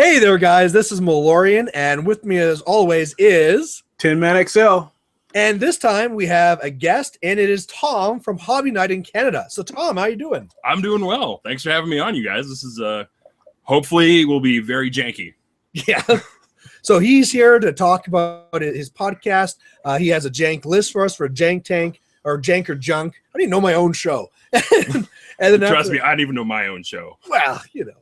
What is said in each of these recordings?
Hey there, guys. This is Malorian, and with me, as always, is Tin Man XL. And this time we have a guest, and it is Tom from Hobby Night in Canada. So, Tom, how you doing? I'm doing well. Thanks for having me on, you guys. This is hopefully will be very janky. Yeah. So he's here to talk about his podcast. He has a jank list for us for a jank tank or jank or junk. I don't even know my own show. And then Trust me, I don't even know my own show. Well, you know.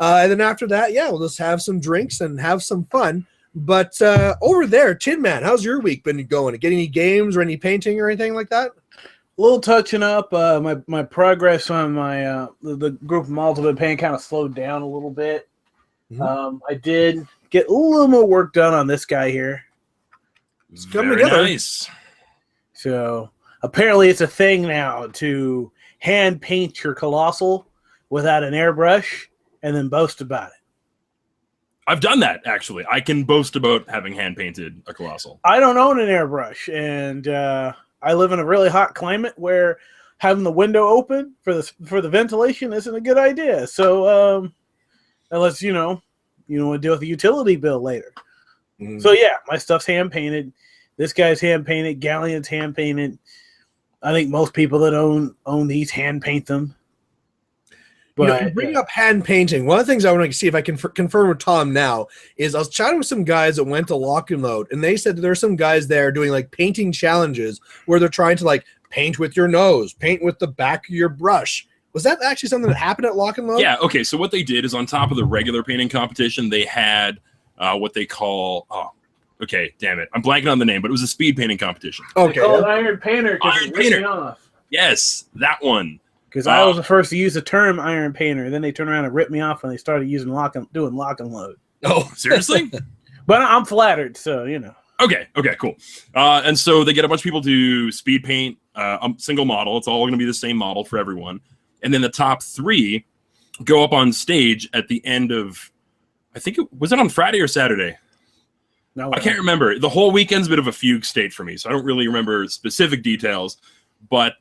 And then after that, yeah, we'll just have some drinks and have some fun. But over there, Tin Man, how's your week been going? Get any games or any painting or anything like that? A little touching up. My progress on my the group of models I've been painting kind of slowed down a little bit. Mm-hmm. I did get a little more work done on this guy here. It's coming Very together. nice. So apparently it's a thing now to hand paint your colossal without an airbrush and then boast about it. I've done that, actually. I can boast about having hand-painted a colossal. I don't own an airbrush, and I live in a really hot climate where having the window open for the ventilation isn't a good idea. So unless you want to deal with the utility bill later. Mm-hmm. So yeah, my stuff's hand painted. This guy's hand painted. Galleon's hand painted. I think most people that own these hand paint them. But you bring up hand painting. One of the things I want to see if I can confirm with Tom now is I was chatting with some guys that went to Lock and Load, and they said that there's some guys there doing like painting challenges where they're trying to like paint with your nose, paint with the back of your brush. Was that actually something that happened at Lock and Load? Yeah, okay, so what they did is on top of the regular painting competition, they had what they call, okay, damn it. I'm blanking on the name, but it was a speed painting competition. Okay. they call it Iron Painter because Iron it ripped me Painter. off. Yes, that one. Because I was the first to use the term Iron Painter. Then they turned around and ripped me off when they started doing lock and load. Oh, seriously? But I'm flattered, so you know. Okay, cool. And so they get a bunch of people to speed paint a single model. It's all going to be the same model for everyone. And then the top 3 go up on stage at the end of, I think was it on Friday or Saturday? No, I can't remember. The whole weekend's a bit of a fugue state for me, so I don't really remember specific details. But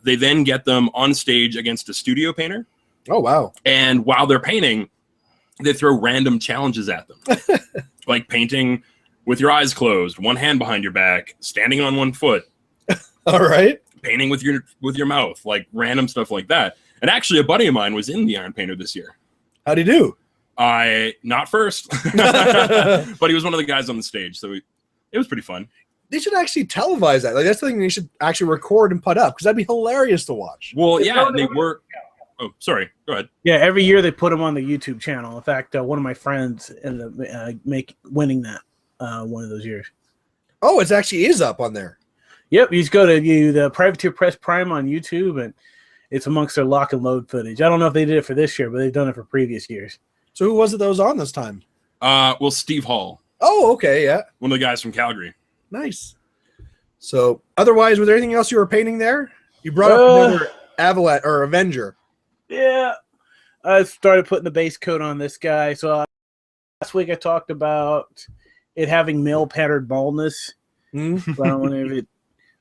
they then get them on stage against a studio painter. Oh, wow. And while they're painting, they throw random challenges at them. Like painting with your eyes closed, one hand behind your back, standing on one foot. All right. Painting with your mouth, like random stuff like that. And actually, a buddy of mine was in the Iron Painter this year. How'd he do? Not first, but he was one of the guys on the stage, so it was pretty fun. They should actually televise that. Like that's the thing they should actually record and put up because that'd be hilarious to watch. Well, yeah, they were. Oh, sorry. Go ahead. Yeah, every year they put them on the YouTube channel. In fact, one of my friends ended up winning that one of those years. Oh, it actually is up on there. Yep, you just go to the Privateer Press Prime on YouTube, and it's amongst their lock and load footage. I don't know if they did it for this year, but they've done it for previous years. So who was it that was on this time? Well, Steve Hall. Oh, okay, yeah. One of the guys from Calgary. Nice. So, otherwise, was there anything else you were painting there? You brought up another Avalanche or Avenger. Yeah, I started putting the base coat on this guy. So last week I talked about it having male patterned baldness. Mm-hmm. I wonder if it.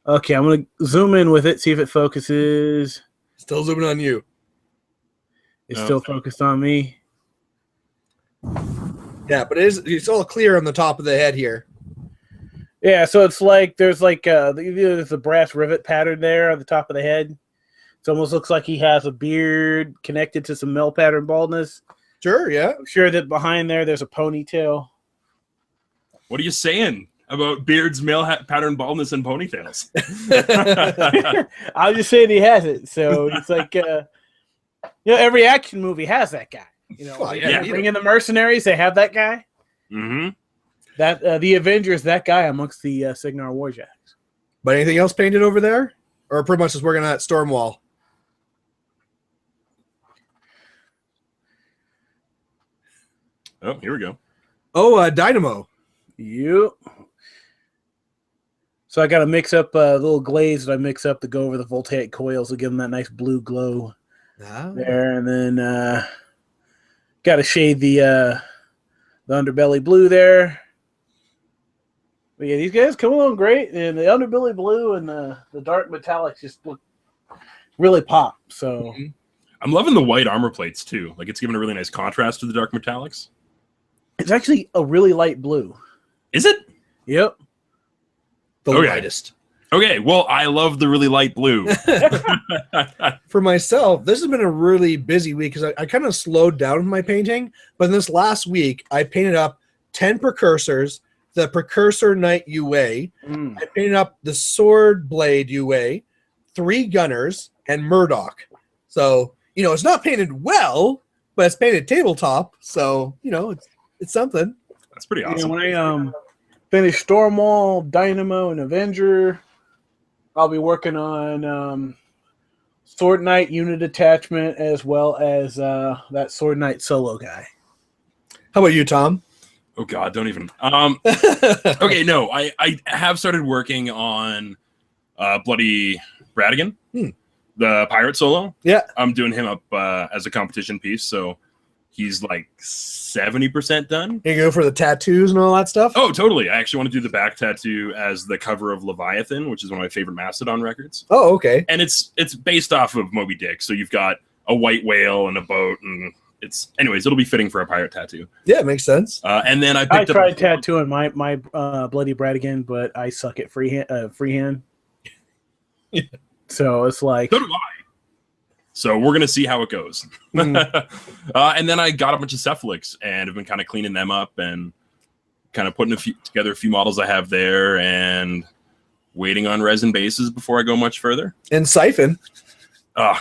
Okay, I'm gonna zoom in with it, see if it focuses. Still zooming on you. It's still focused on me. Yeah, but it's all clear on the top of the head here. Yeah, so it's like there's there's a brass rivet pattern there on the top of the head. It almost looks like he has a beard connected to some male pattern baldness. Sure, yeah. I'm sure that behind there's a ponytail. What are you saying about beards, male pattern baldness, and ponytails? I'll just say he has it. So it's like, every action movie has that guy. Well, yeah, Bring in the mercenaries, they have that guy. Mm-hmm. That the Avengers, that guy amongst the Signar Warjacks. But anything else painted over there? Or pretty much just working on that storm wall? Oh, here we go. Oh, Dynamo. Yep. So I got to mix up a little glaze that I mix up to go over the voltaic coils to give them that nice blue glow there. And then got to shade the underbelly blue there. But yeah, these guys come along great. And the underbelly blue and the dark metallics just look really pop. So I'm loving the white armor plates too. Like it's giving a really nice contrast to the dark metallics. It's actually a really light blue. Is it? Yep. The Okay. lightest. Okay, well, I love the really light blue. For myself, this has been a really busy week because I kind of slowed down with my painting. But this last week, I painted up 10 precursors, the Precursor Knight UA. I painted up the Sword Blade UA, 3 Gunners, and Murdoch. So, it's not painted well, but it's painted tabletop. So, it's something. That's pretty awesome. When I finish Stormwall, Dynamo, and Avenger, I'll be working on Sword Knight unit attachment as well as that Sword Knight solo guy. How about you, Tom? Oh God, don't even. Okay, no, I have started working on Bloody Bradigan, the pirate solo. Yeah, I'm doing him up as a competition piece, so he's like 70% done. You go for the tattoos and all that stuff? Oh, totally. I actually want to do the back tattoo as the cover of Leviathan, which is one of my favorite Mastodon records. Oh, okay. And it's based off of Moby Dick, so you've got a white whale and a boat, and it'll be fitting for a pirate tattoo. Yeah, it makes sense. And then I tried tattooing my Bloody Bradigan, but I suck at freehand. Yeah. So it's like, so do I. So we're gonna see how it goes. And then I got a bunch of cephalics and have been kind of cleaning them up and kind of putting together a few models I have there and waiting on resin bases before I go much further. And Siphon.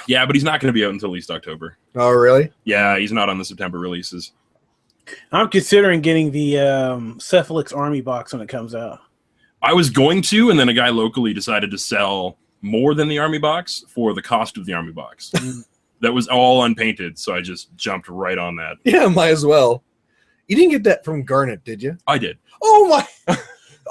Yeah, but he's not going to be out until at least October. Oh, really? Yeah, he's not on the September releases. I'm considering getting the Cephalix Army box when it comes out. I was going to, and then a guy locally decided to sell more than the Army box for the cost of the Army box. That was all unpainted, so I just jumped right on that. Yeah, might as well. You didn't get that from Garnet, did you? I did. Oh, my.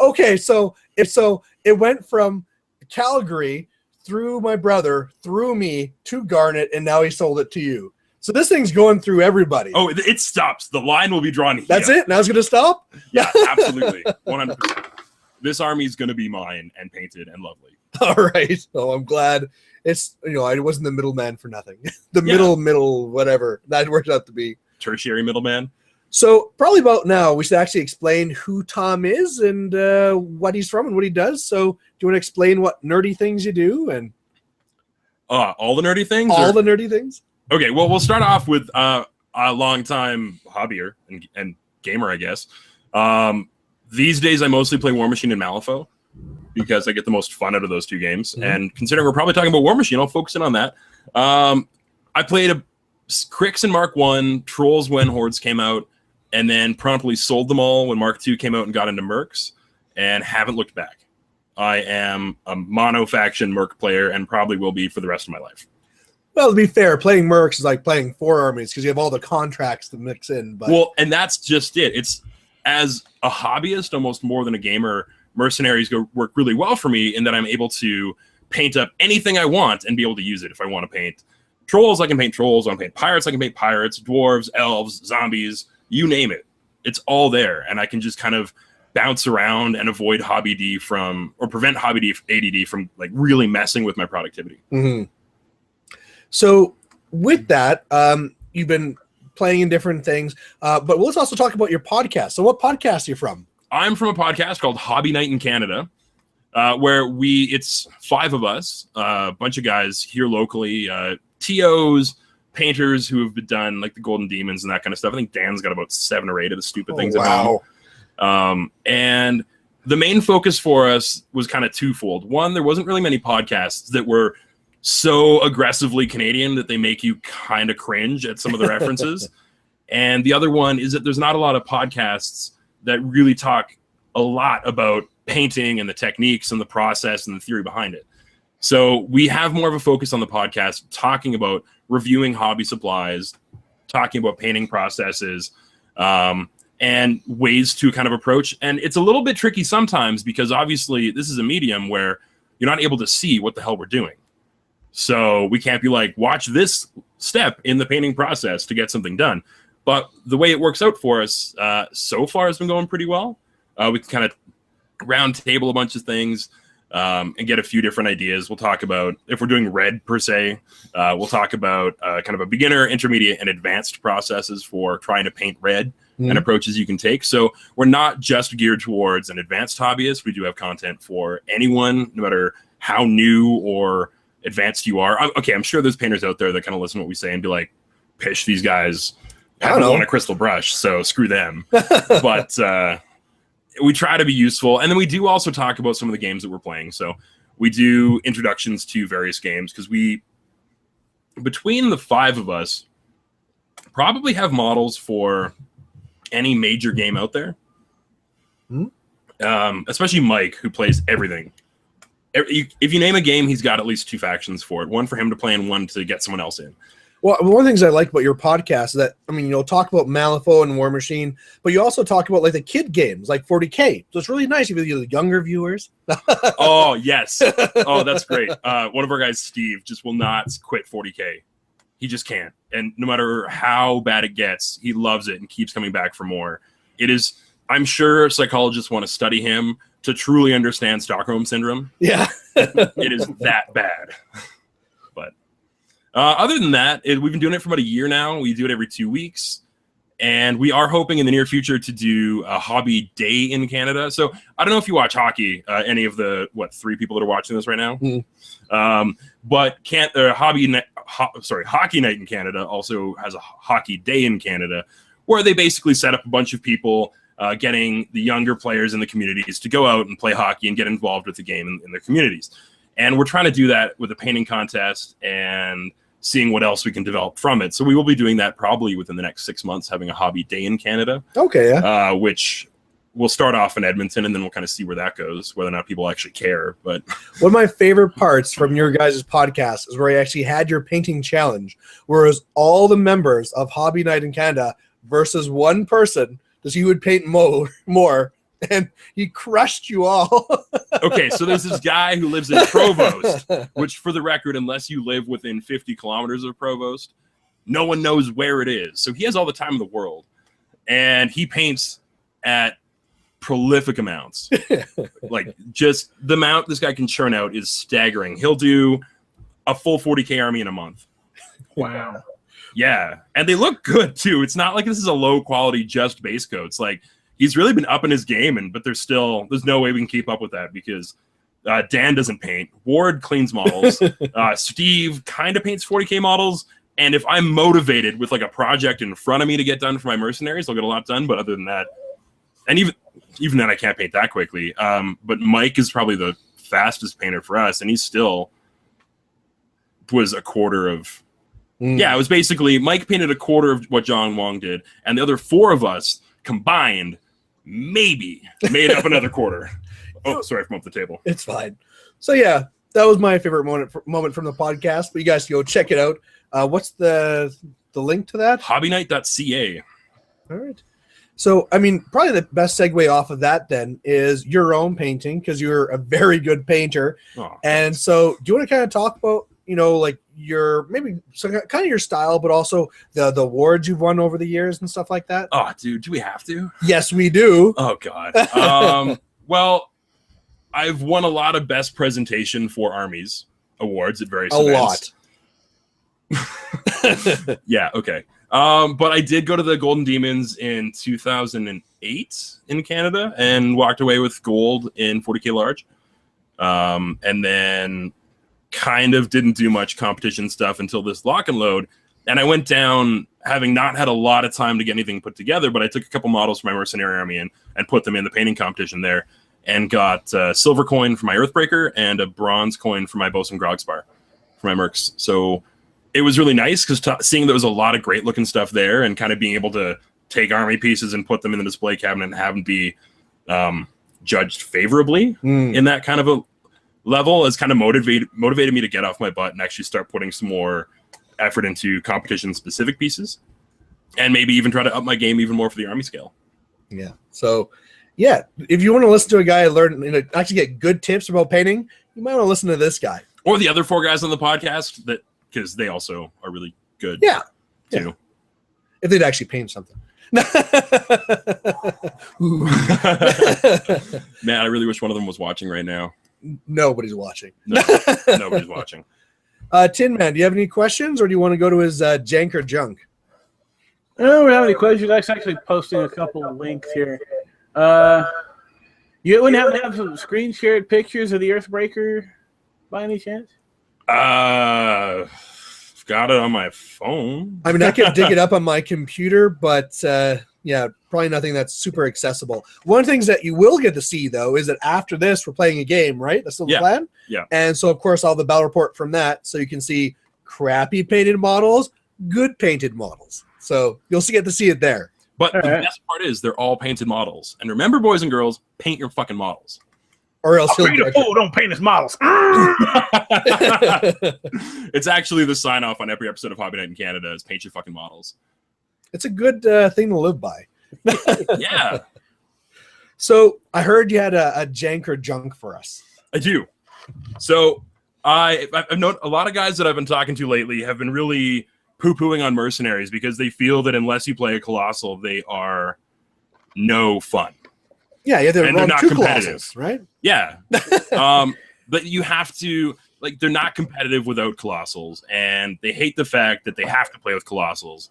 Okay, so it went from Calgary through my brother, through me, to Garnet, and now he sold it to you. So this thing's going through everybody. Oh, it stops. The line will be drawn here. That's it? Now it's going to stop? Yeah, absolutely. 100%. This army is going to be mine and painted and lovely. All right. So I'm glad it's, I wasn't the middleman for nothing. The middle, whatever. That worked out to be. Tertiary middleman. So probably about now, we should actually explain who Tom is and what he's from and what he does. So do you want to explain what nerdy things you do? And all the nerdy things? All the nerdy things? Okay, well, we'll start off with a long-time hobbyer and gamer, I guess. These days, I mostly play War Machine and Malifaux because I get the most fun out of those two games. Mm-hmm. And considering we're probably talking about War Machine, I'll focus in on that. I played Crix and Mark 1, Trolls when Hordes came out, and then promptly sold them all when Mark 2 came out and got into Mercs, and haven't looked back. I am a mono-faction Merc player and probably will be for the rest of my life. Well, to be fair, playing Mercs is like playing 4 armies because you have all the contracts to mix in. But well, and that's just it. It's as a hobbyist, almost more than a gamer, mercenaries work really well for me in that I'm able to paint up anything I want and be able to use it if I want to paint trolls. I can paint trolls. I want to paint pirates. I can paint pirates, dwarves, elves, zombies, you name it. It's all there, and I can just kind of bounce around and avoid prevent hobby ADD from like really messing with my productivity. Mm-hmm. So with that, you've been playing in different things, but let's also talk about your podcast. So what podcast are you from? I'm from a podcast called Hobby Night in Canada, where it's 5 of us, a bunch of guys here locally, TOs, painters who have done like the Golden Demons and that kind of stuff. I think Dan's got about 7 or 8 of the stupid things at home. And the main focus for us was kind of twofold. One, there wasn't really many podcasts that were so aggressively Canadian that they make you kind of cringe at some of the references. And the other one is that there's not a lot of podcasts that really talk a lot about painting and the techniques and the process and the theory behind it. So we have more of a focus on the podcast talking about reviewing hobby supplies, talking about painting processes, and ways to kind of approach. And it's a little bit tricky sometimes because obviously this is a medium where you're not able to see what the hell we're doing. So we can't be like, watch this step in the painting process to get something done. But the way it works out for us so far has been going pretty well. We can kind of round table a bunch of things and get a few different ideas. We'll talk about, if we're doing red per se, we'll talk about kind of a beginner, intermediate, and advanced processes for trying to paint red and approaches you can take. So we're not just geared towards an advanced hobbyist. We do have content for anyone, no matter how new or advanced you are. Okay, I'm sure there's painters out there that kind of listen to what we say and be like, pish, these guys haven't won a crystal brush, so screw them. But we try to be useful. And then we do also talk about some of the games that we're playing. So we do introductions to various games because between the 5 of us, probably have models for any major game out there. Especially Mike, who plays everything. If you name a game, he's got at least 2 factions for it. One for him to play and one to get someone else in. Well, one of the things I like about your podcast is that, I mean, you'll talk about Malifaux and War Machine, but you also talk about like the kid games, like 40K. So it's really nice if you the younger viewers. Oh, yes. Oh, that's great. One of our guys, Steve, just will not quit 40K. He just can't. And no matter how bad it gets, he loves it and keeps coming back for more. It is, I'm sure psychologists want to study him to truly understand Stockholm Syndrome. Yeah. It is that bad. But other than that, we've been doing it for about a year now. We do it every 2 weeks. And we are hoping in the near future to do a hobby day in Canada. So I don't know if you watch hockey, any of the, 3 people that are watching this right now. But Hockey Night in Canada also has a hockey day in Canada where they basically set up a bunch of people getting the younger players in the communities to go out and play hockey and get involved with the game in their communities. And we're trying to do that with a painting contest and seeing what else we can develop from it. So we will be doing that probably within the next 6 months, having a hobby day in Canada. Okay, yeah. Which we'll start off in Edmonton, and then we'll kind of see where that goes, whether or not people actually care. But one of my favorite parts from your guys' podcast is where you actually had your painting challenge, whereas all the members of Hobby Night in Canada versus one person, because he would paint more, and he crushed you all. Okay, so there's this guy who lives in Provost, which, for the record, unless you live within 50 kilometers of Provost, no one knows where it is. So he has all the time in the world, and he paints at prolific amounts. Like, just the amount this guy can churn out is staggering. He'll do a full 40K army in a month. Wow. Yeah, and they look good, too. It's not like this is a low-quality just base coats. Like, he's really been upping his game, but there's no way we can keep up with that because Dan doesn't paint. Ward cleans models. Steve kind of paints 40K models. And if I'm motivated with like a project in front of me to get done for my mercenaries, I'll get a lot done. But other than that, and even then I can't paint that quickly. But Mike is probably the fastest painter for us. And he still was a quarter of... Yeah, it was basically Mike painted a quarter of what John Wong did. And the other 4 of us combined maybe made up another quarter. Oh, sorry from up the table. It's fine. So yeah, that was my favorite moment from the podcast. But you guys can go check it out. What's the link to that? Hobbynight.ca. All right. So I mean, probably the best segue off of that then is your own painting, because you're a very good painter. Oh, and so, do you want to kind of talk about like your maybe kind of your style, but also the awards you've won over the years and stuff like that? Oh, dude, do we have to? Yes, we do. Oh, God. Well, I've won a lot of best presentation for armies awards at various events. Lot. Yeah, okay. But I did go to the Golden Demons in 2008 in Canada and walked away with gold in 40K large. And then kind of didn't do much competition stuff until this lock and load. And I went down having not had a lot of time to get anything put together, but I took a couple models for my mercenary army and put them in the painting competition there and got a silver coin for my Earthbreaker and a bronze coin for my Bosun Grogspar for my mercs. So it was really nice because seeing there was a lot of great looking stuff there and kind of being able to take army pieces and put them in the display cabinet and have them be judged favorably in that kind of a level has kind of motivated me to get off my butt and actually start putting some more effort into competition specific pieces and maybe even try to up my game even more for the army scale. Yeah. So yeah, if you want to listen to a guy learn actually get good tips about painting, you might want to listen to this guy or the other 4 guys on the podcast because they also are really good. Yeah. Too. Yeah. If they'd actually paint something. Man, I really wish one of them was watching right now. Nobody's watching. No, nobody's watching. Tin Man, do you have any questions, or do you want to go to his Jank or Junk? I don't have any questions. I'm actually posting a couple of links here. You wouldn't happen to have some screen shared pictures of the Earthbreaker by any chance? Got it on my phone. I mean, I can dig it up on my computer, but yeah, probably nothing that's super accessible. One of the things that you will get to see, though, is that after this, we're playing a game, right? That's still the plan? Yeah. And so, of course, I'll have the battle report from that, so you can see crappy painted models, good painted models. So you'll get to see it there. But the best part is they're all painted models. And remember, boys and girls, paint your fucking models. Or else I'll a fool, don't paint his models. It's actually the sign-off on every episode of Hobby Night in Canada is paint your fucking models. It's a good thing to live by. Yeah. So I heard you had a jank or junk for us. I do. So I've known a lot of guys that I've been talking to lately have been really poo-pooing on mercenaries because they feel that unless you play a colossal, they are no fun. Yeah, you have to and they're not competitive, colossals, right? Yeah. But you have to, like, they're not competitive without colossals, and they hate the fact that they have to play with colossals.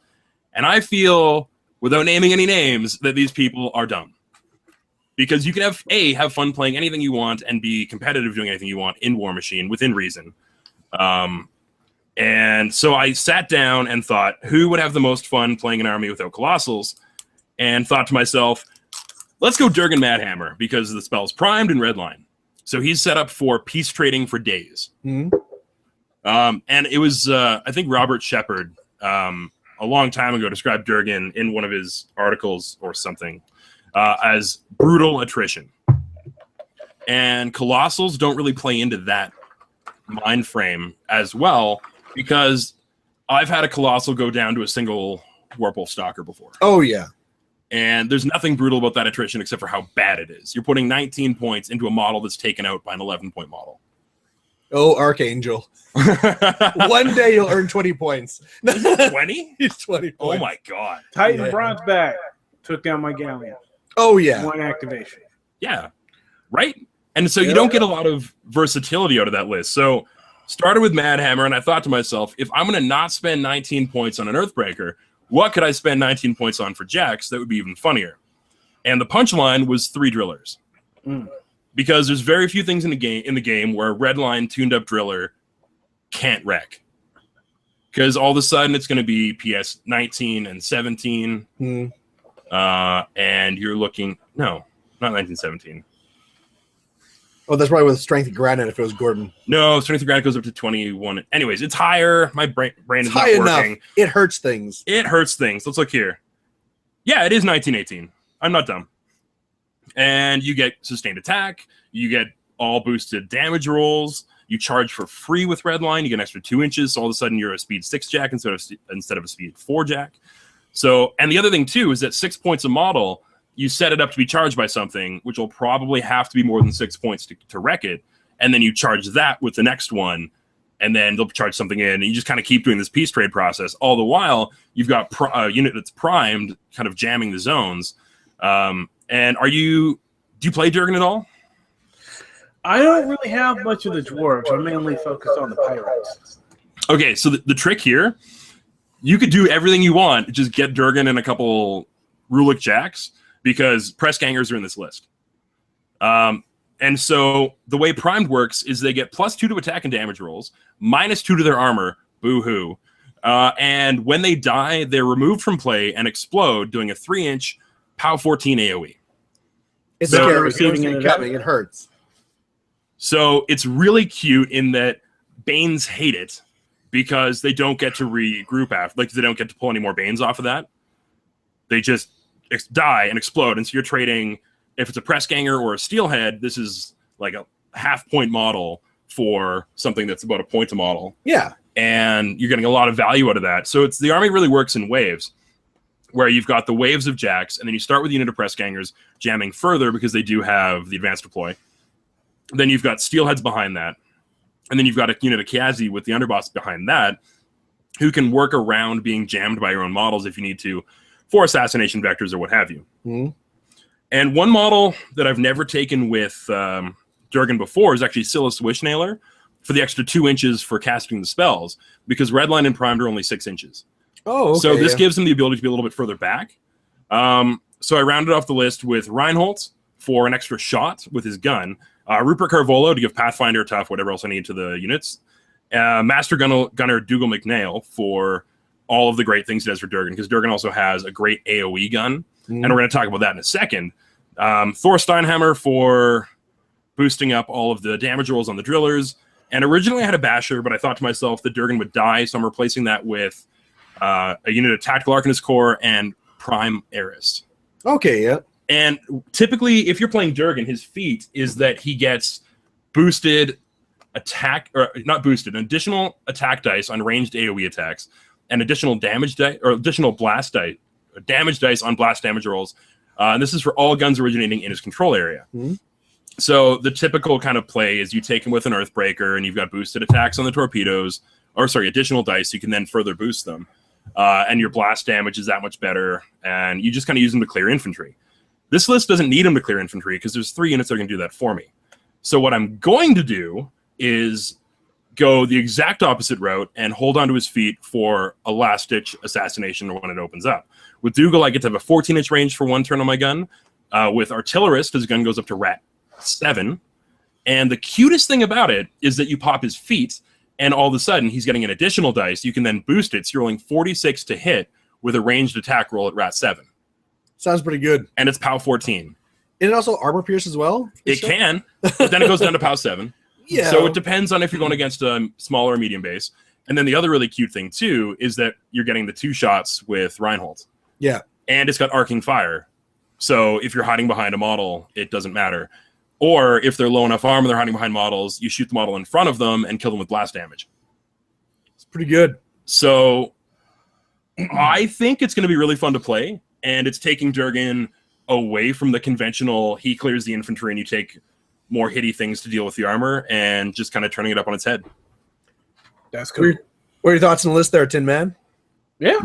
And I feel, without naming any names, that these people are dumb. Because you can have fun playing anything you want and be competitive doing anything you want in War Machine within reason. And so I sat down and thought, who would have the most fun playing an army without colossals? And thought to myself, let's go Durgan Madhammer, because the spell's primed in redline. So he's set up for peace trading for days. Mm-hmm. And it was, I think, Robert Shepard, a long time ago, described Durgan in one of his articles or something as brutal attrition. And colossals don't really play into that mind frame as well, because I've had a colossal go down to a single Warpwolf Stalker before. Oh, yeah. And there's nothing brutal about that attrition except for how bad it is. You're putting 19 points into a model that's taken out by an 11-point model. Oh, Archangel. One day you'll earn 20 points. 20? He's 20 points. Oh, my God. Titan Bronze back. Took down my Galleon. Oh, yeah. One activation. Yeah. Right? And so you don't get a lot of versatility out of that list. So started with Madhammer, and I thought to myself, if I'm going to not spend 19 points on an Earthbreaker, what could I spend 19 points on for Jax that would be even funnier? And the punchline was 3 drillers. Because there's very few things in the game where a redline tuned up driller can't wreck. Because all of a sudden it's going to be PS 19 and 17. And you're looking... No, not 1917. Oh, that's probably with Strength of Granite if it was Gordon. No, Strength of Granite goes up to 21. Anyways, it's higher. My brain is not working. Enough. It hurts things. It hurts things. Let's look here. Yeah, it is 1918. I'm not dumb. And you get sustained attack. You get all boosted damage rolls. You charge for free with Redline. You get an extra 2 inches. So all of a sudden you're a speed 6 Jack instead of a speed 4 Jack. So, and the other thing too is that 6 points a model, you set it up to be charged by something, which will probably have to be more than 6 points to wreck it. And then you charge that with the next one, and then they'll charge something in. And you just kind of keep doing this peace trade process. All the while, you've got a unit that's primed, kind of jamming the zones. And do you play Durgan at all? I don't really have much of the dwarves. I'm mainly focused on the pirates. Okay, so the trick here, you could do everything you want, just get Durgan and a couple Rulik Jacks, because press gangers are in this list. And so the way primed works is they get +2 to attack and damage rolls, -2 to their armor, boo-hoo. And when they die, they're removed from play and explode, doing a 3-inch POW 14 AoE. It's So- scary. It hurts. So it's really cute in that Banes hate it because they don't get to regroup after, like they don't get to pull any more Banes off of that. They just die and explode. And so you're trading, if it's a press ganger or a steelhead, this is like a half-point model for something that's about a point a model. Yeah. And you're getting a lot of value out of that. So the army really works in waves, where you've got the waves of jacks, and then you start with a unit of press gangers jamming further because they do have the advanced deploy. Then you've got steelheads behind that. And then you've got a unit of Kiazi with the underboss behind that, who can work around being jammed by your own models if you need to, for assassination vectors or what have you. And one model that I've never taken with Durgan before is actually Silas Wishnailer for the extra 2 inches for casting the spells, because Redline and Primed are only 6 inches. Oh, okay, so this gives him the ability to be a little bit further back. So I rounded off the list with Reinhold for an extra shot with his gun, Rupert Carvolo to give Pathfinder, Tough, whatever else I need to the units, Master Gunner Dougal McNail for all of the great things he does for Durgan, because Durgan also has a great AoE gun, and we're going to talk about that in a second. Thor Steinhammer for boosting up all of the damage rolls on the drillers, and originally I had a Basher, but I thought to myself that Durgan would die, so I'm replacing that with a unit of Tactical Arcanist Corps and Prime Heiress. Okay, yeah. And typically, if you're playing Durgan, his feat is that he gets boosted attack, or not boosted, an additional attack dice on ranged AoE attacks, and additional damage dice, or additional blast dice, damage dice on blast damage rolls. And this is for all guns originating in his control area. So the typical kind of play is you take him with an Earthbreaker, and you've got boosted attacks on the torpedoes, or sorry, additional dice. You can then further boost them. And your blast damage is that much better, and you just kind of use them to clear infantry. This list doesn't need him to clear infantry because there's 3 units that are going to do that for me. So what I'm going to do is go the exact opposite route and hold onto his feet for a last-ditch assassination when it opens up. With Dougal, I get to have a 14-inch range for 1 turn on my gun. With Artillerist, his gun goes up to Rat 7. And the cutest thing about it is that you pop his feet, and all of a sudden, he's getting an additional dice. You can then boost it, so you're rolling 46 to hit with a ranged attack roll at Rat 7. Sounds pretty good. And it's POW 14. And it also armor pierce as well? It can, but then it goes down to POW 7. Yeah. So it depends on if you're going against a small or medium base. And then the other really cute thing, too, is that you're getting the 2 shots with Reinhold. Yeah. And it's got arcing fire. So if you're hiding behind a model, it doesn't matter. Or if they're low enough armor, they're hiding behind models, you shoot the model in front of them and kill them with blast damage. It's pretty good. So I think it's going to be really fun to play. And it's taking Durgan away from the conventional, he clears the infantry and you take more hitty things to deal with the armor, and just kind of turning it up on its head. That's cool. What are your thoughts on the list there, Tin Man? Yeah.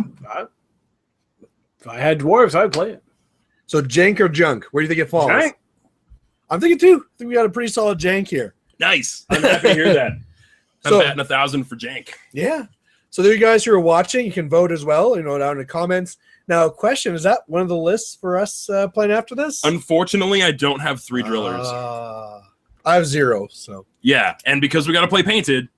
If I had dwarves, I'd play it. So Jank or Junk? Where do you think it falls? Jank. I'm thinking too. I think we got a pretty solid Jank here. Nice. I'm happy to hear that. I'm batting 1,000 for Jank. Yeah. So there you guys who are watching, you can vote as well, down in the comments. Now, question, is that one of the lists for us playing after this? Unfortunately, I don't have 3 drillers. I have 0, so. Yeah, and because we got to play painted.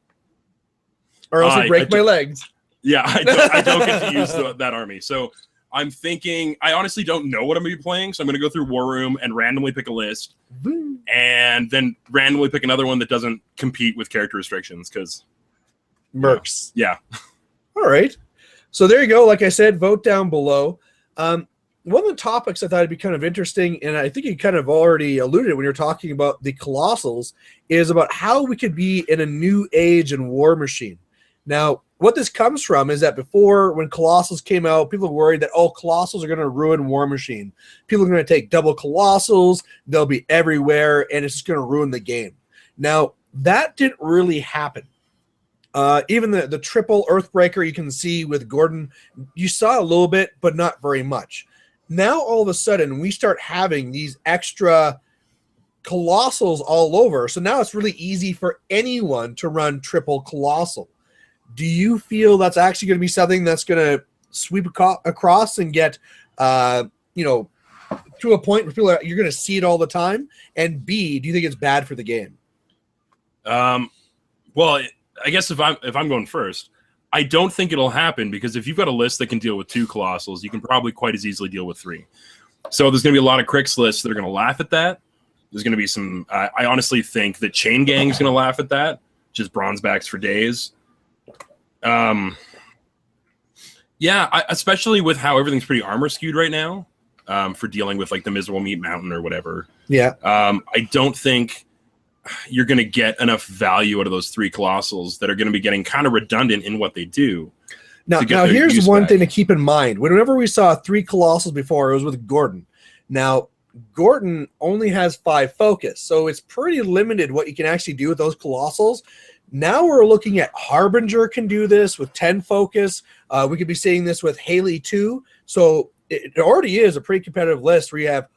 Or else I break my legs. Yeah, I don't get to use that army. So I'm thinking, I honestly don't know what I'm going to be playing, so I'm going to go through War Room and randomly pick a list. And then randomly pick another one that doesn't compete with character restrictions, because... Mercs. Yeah. All right. So there you go. Like I said, vote down below. One of the topics I thought would be kind of interesting, and I think you kind of already alluded when you're talking about the colossals, is about how we could be in a new age in War Machine. Now, what this comes from is that before, when colossals came out, people were worried that, colossals are going to ruin War Machine. People are going to take double colossals, they'll be everywhere, and it's just going to ruin the game. Now, that didn't really happen. Even the triple Earthbreaker you can see with Gordon, you saw a little bit, but not very much. Now, all of a sudden, we start having these extra colossals all over. So now it's really easy for anyone to run triple colossal. Do you feel that's actually going to be something that's going to sweep across and get, to a point where you're going to see it all the time? And B, do you think it's bad for the game? Well, I guess if I'm going first, I don't think it'll happen, because if you've got a list that can deal with 2 colossals, you can probably quite as easily deal with 3. So there's going to be a lot of Crix lists that are going to laugh at that. There's going to be some. I honestly think that Chain Gang's going to laugh at that. Just bronzebacks for days. Especially with how everything's pretty armor skewed right now, for dealing with like the Miserable Meat Mountain or whatever. Yeah. I don't think you're going to get enough value out of those 3 colossals that are going to be getting kind of redundant in what they do. Now here's one thing to keep in mind. Whenever we saw 3 colossals before, it was with Gordon. Now, Gordon only has 5 focus, so it's pretty limited what you can actually do with those colossals. Now we're looking at Harbinger can do this with 10 focus. We could be seeing this with Haley 2. So it already is a pretty competitive list where you have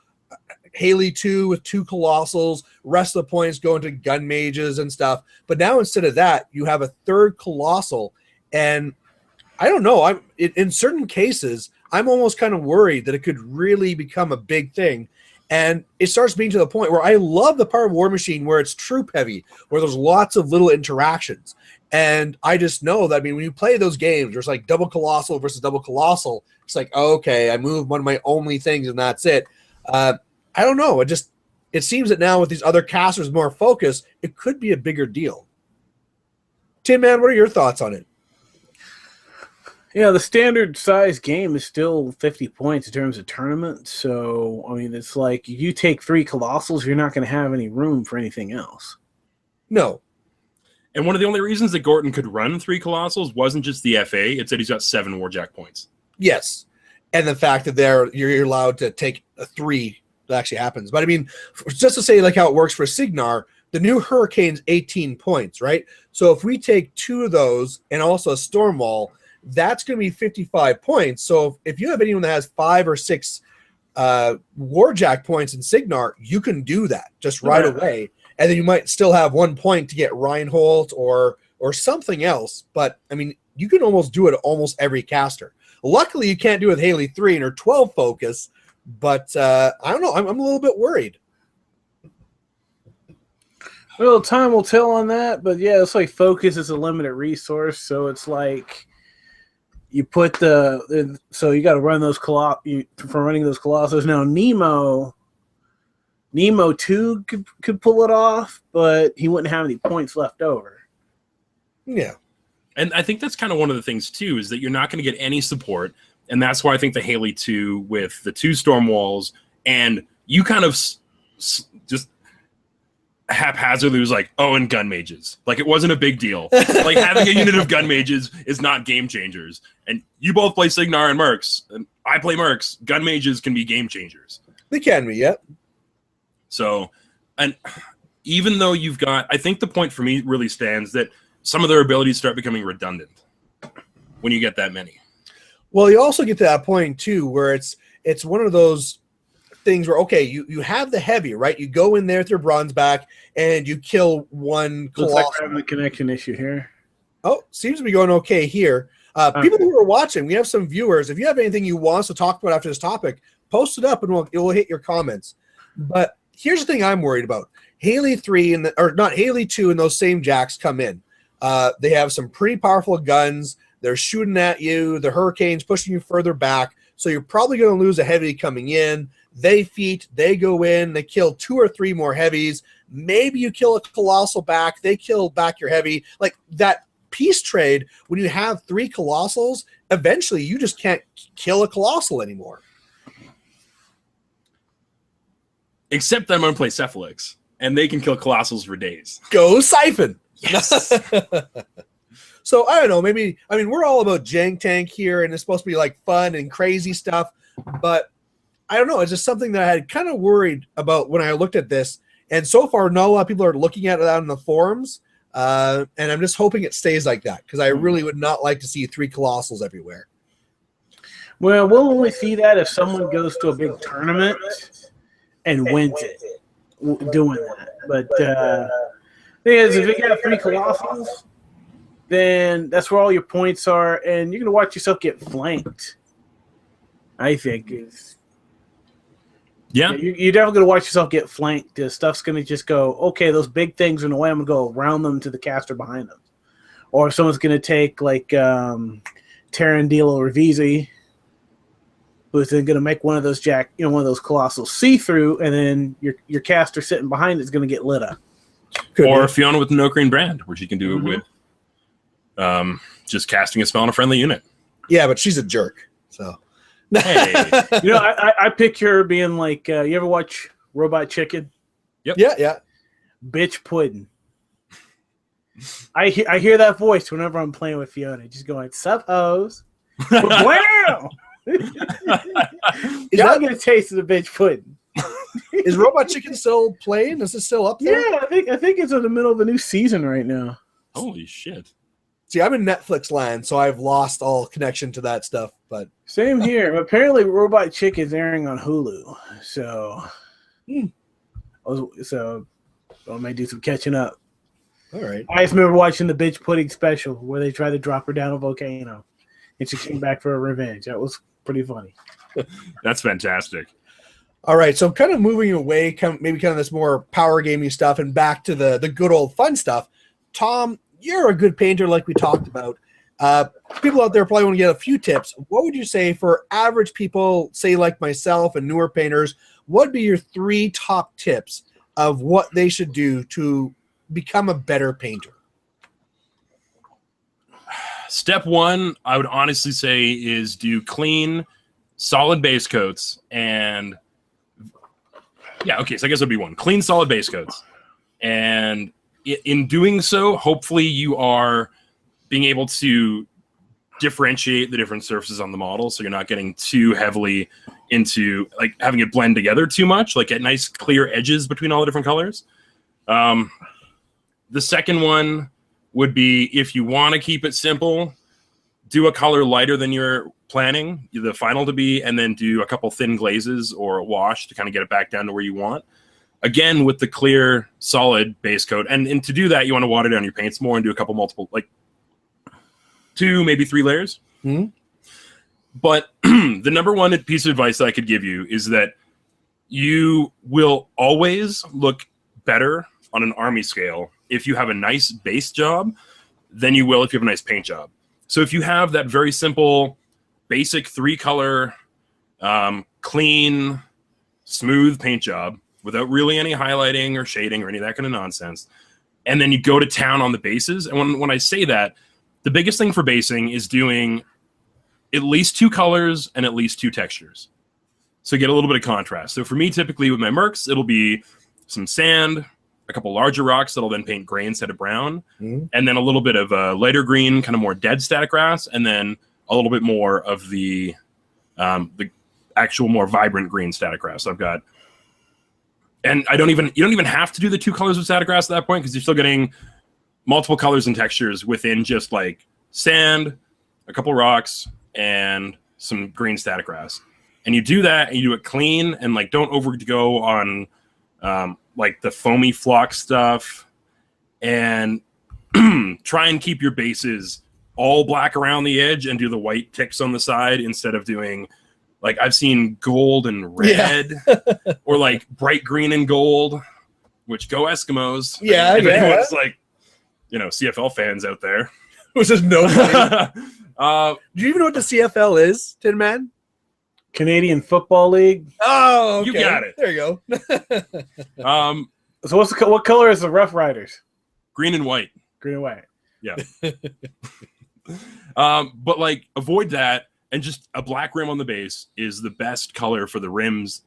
Haley 2 with 2 colossals, rest of the points going to gun mages and stuff. But now instead of that, you have a 3rd colossal. And I don't know. In certain cases, I'm almost kind of worried that it could really become a big thing. And it starts being to the point where I love the part of War Machine where it's troop heavy, where there's lots of little interactions. And I just know that, I mean, when you play those games, there's like double colossal versus double colossal. It's like, okay, I move one of my only things and that's it. I don't know. It seems that now with these other casters more focus, it could be a bigger deal. Tin Man, what are your thoughts on it? Yeah, the standard size game is still 50 points in terms of tournament. So, I mean, it's like you take 3 colossals, you're not going to have any room for anything else. No. And one of the only reasons that Gorton could run 3 colossals wasn't just the FA; it's that he's got 7 Warjack points. Yes, and the fact that you're allowed to take a 3 that actually happens. But I mean, just to say like how it works for Signar, the new Hurricane's 18 points, right? So if we take 2 of those and also a Stormwall, that's going to be 55 points. So if you have anyone that has 5 or 6 Warjack points in Signar, you can do that just right away. And then you might still have 1 point to get Reinhold or something else. But, I mean, you can almost do it almost every caster. Luckily, you can't do it with Haley 3 and her 12 focus. But I don't know. I'm a little bit worried. Well, time will tell on that. But, yeah, it's like focus is a limited resource. So it's like you put so you got to run those for running those colossals. Now, Nemo 2 could pull it off, but he wouldn't have any points left over. Yeah. And I think that's kind of one of the things, too, is that you're not going to get any support. And that's why I think the Haley 2 with the 2 storm walls, and you kind of just haphazardly was like, oh, and gun mages. Like, it wasn't a big deal. Like, having a unit of gun mages is not game changers. And you both play Signar and mercs, and I play mercs. Gun mages can be game changers. They can be, yep. So, and even though you've got, I think the point for me really stands that some of their abilities start becoming redundant when you get that many. Well, you also get to that point, too, where it's one of those things where, okay, you have the heavy, right? You go in there with your bronze back and you kill one colossal. Looks like we're having a connection issue here. Oh, seems to be going okay here. People who are watching, we have some viewers. If you have anything you want us to talk about after this topic, post it up and we'll hit your comments. But here's the thing I'm worried about. Haley 3 or not Haley 2 and those same jacks come in. They have some pretty powerful guns. They're shooting at you. The Hurricane's pushing you further back. So you're probably going to lose a heavy coming in. They feat. They go in. They kill 2 or 3 more heavies. Maybe you kill a colossal back. They kill back your heavy. Like that peace trade, when you have 3 colossals, eventually you just can't kill a colossal anymore. Except that I'm going to play Cephalix, and they can kill colossals for days. Go Siphon. Yes. So I don't know. Maybe, I mean, we're all about Jank Tank here, and it's supposed to be like fun and crazy stuff. But I don't know. It's just something that I had kind of worried about when I looked at this. And so far, not a lot of people are looking at it out in the forums. And I'm just hoping it stays like that, because I really would not like to see 3 colossals everywhere. Well, we'll only see that if someone goes to a big tournament and wins it doing that. But the thing is, if you got 3 colossals, then that's where all your points are, and you're going to watch yourself get flanked, I think. Yeah. You're definitely going to watch yourself get flanked. The stuff's going to just go, okay, those big things are in the way, I'm going to go around them to the caster behind them. Or if someone's going to take, like, Tarandilo or Revisi, who's then going to make one of those one of those colossals see-through, and then your caster sitting behind it is going to get lit up. Or Fiona with the No Green brand, where she can do it with just casting a spell on a friendly unit. Yeah, but she's a jerk. So, hey, I picture her being like, you ever watch Robot Chicken? Yep. Yeah. Bitch pudding. I hear that voice whenever I'm playing with Fiona, just going, "Sup, hoes." Wow. Y'all get a taste of the bitch pudding. Is Robot Chicken still playing? Is it still up there? Yeah, I think it's in the middle of a new season right now. Holy shit. See, I'm in Netflix land, so I've lost all connection to that stuff. But same here. Apparently, Robot Chick is airing on Hulu, so I may do some catching up. All right. I just remember watching the bitch pudding special where they try to drop her down a volcano. and she came back for a revenge. That was pretty funny. That's fantastic. All right, so kind of moving away, maybe kind of this more power gaming stuff, and back to the good old fun stuff. Tom, you're a good painter, like we talked about. People out there probably want to get a few tips. What would you say for average people, say like myself and newer painters? What would be your 3 top tips of what they should do to become a better painter? Step 1, I would honestly say, is do clean, solid base coats and yeah, okay, so I guess it'd be 1. Clean, solid base coats. And in doing so, hopefully you are being able to differentiate the different surfaces on the model so you're not getting too heavily into like having it blend together too much, like get nice clear edges between all the different colors. The second one would be, if you want to keep it simple, do a color lighter than you're planning the final to be, and then do a couple thin glazes or a wash to kind of get it back down to where you want. Again, with the clear, solid base coat. And to do that, you want to water down your paints more and do a couple multiple, like 2, maybe 3 layers. Mm-hmm. But the number 1 piece of advice that I could give you is that you will always look better on an army scale if you have a nice base job than you will if you have a nice paint job. So if you have that very simple, basic 3-color, clean, smooth paint job without really any highlighting or shading or any of that kind of nonsense, and then you go to town on the bases. And when I say that, the biggest thing for basing is doing at least 2 colors and at least 2 textures. So get a little bit of contrast. So for me, typically with my mercs, it'll be some sand, a couple larger rocks that'll then paint gray instead of brown, and then a little bit of lighter green, kind of more dead static grass, and then a little bit more of the actual more vibrant green static grass. I've got, and you don't even have to do the 2 colors of static grass at that point, because you're still getting multiple colors and textures within just like sand, a couple rocks, and some green static grass. And you do that, and you do it clean, and like don't overgo on like the foamy flock stuff, and try and keep your bases all black around the edge and do the white ticks on the side instead of doing, like I've seen gold and red, or like bright green and gold, which go Eskimos. Yeah, if anyone's like, CFL fans out there. Which is no do you even know what the CFL is, Tin Man? Canadian Football League. Oh, okay. You got it. There you go. So what color is the Rough Riders? Green and white. Green and white. Yeah. But like avoid that, and just a black rim on the base is the best color for the rims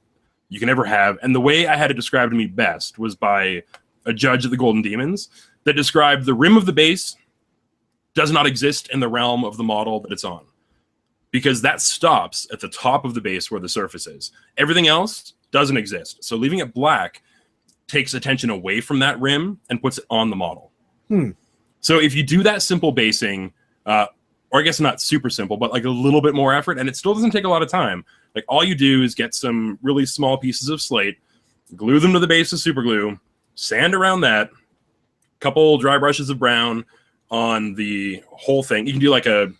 you can ever have. And the way I had it described to me best was by a judge at the Golden Demons that described the rim of the base does not exist in the realm of the model that it's on, because that stops at the top of the base where the surface is. Everything else doesn't exist. So leaving it black takes attention away from that rim and puts it on the model. So if you do that simple basing, or I guess not super simple, but like a little bit more effort, and it still doesn't take a lot of time. Like all you do is get some really small pieces of slate, glue them to the base with super glue, sand around that, couple dry brushes of brown on the whole thing. You can do like a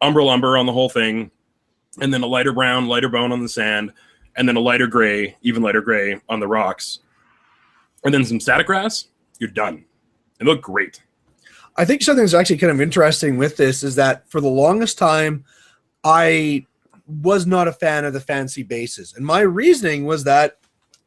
umber on the whole thing, and then a lighter brown, lighter bone on the sand, and then a lighter gray, even lighter gray on the rocks, and then some static grass. You're done. They look great. I think something that's actually kind of interesting with this is that for the longest time, I was not a fan of the fancy bases. And my reasoning was that,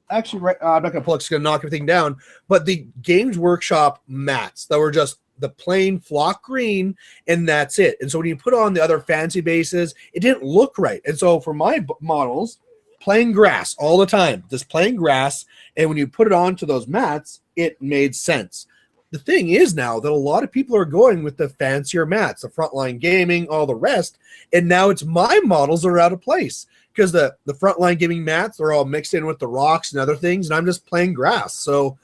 actually, I'm not going to pull it, it's going to knock everything down, but the Games Workshop mats that were just the plain flock green, and that's it. And so when you put on the other fancy bases, it didn't look right. And so for my models, plain grass all the time, just plain grass. And when you put it onto those mats, it made sense. The thing is now that a lot of people are going with the fancier mats, the Frontline Gaming, all the rest, and now it's my models that are out of place because the Frontline Gaming mats are all mixed in with the rocks and other things, and I'm just plain grass. So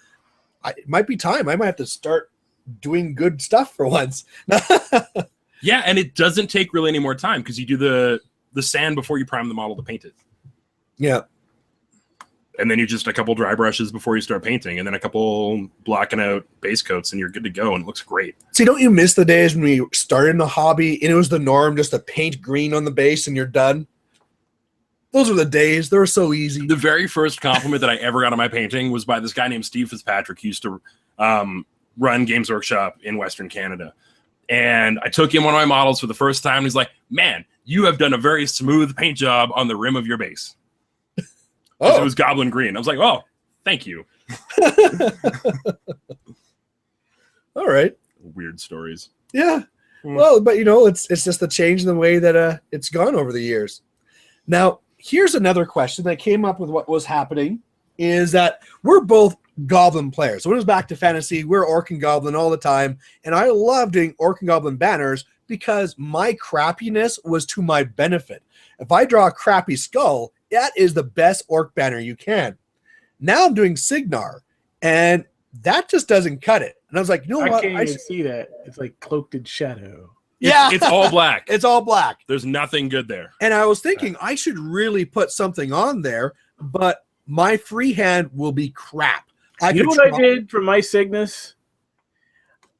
it might be time. I might have to start doing good stuff for once. Yeah, and it doesn't take really any more time because you do the sand before you prime the model to paint it. Yeah. And then you just a couple dry brushes before you start painting, and then a couple blacking out base coats, and you're good to go, and it looks great. See, don't you miss the days when we started in the hobby and it was the norm just to paint green on the base and you're done? Those were the days. They were so easy. The very first compliment that I ever got on my painting was by this guy named Steve Fitzpatrick, who used to run Games Workshop in Western Canada. And I took him one of my models for the first time, and he's like, man, you have done a very smooth paint job on the rim of your base. Oh. It was goblin green. I was like, oh, thank you. All right. Weird stories. Yeah. Well, but it's just the change in the way that it's gone over the years. Now, here's another question that came up with what was happening is that we're both Goblin players. So when it was back to fantasy, we're Orc and Goblin all the time. And I love doing Orc and Goblin banners because my crappiness was to my benefit. If I draw a crappy skull, that is the best Orc banner you can. Now I'm doing Signar, and that just doesn't cut it. And I was like, you know what? I can't even see that. It's like cloaked in shadow. It's all black. It's all black. There's nothing good there. And I was thinking I should really put something on there, but my freehand will be crap. You know what I did for my Cygnus?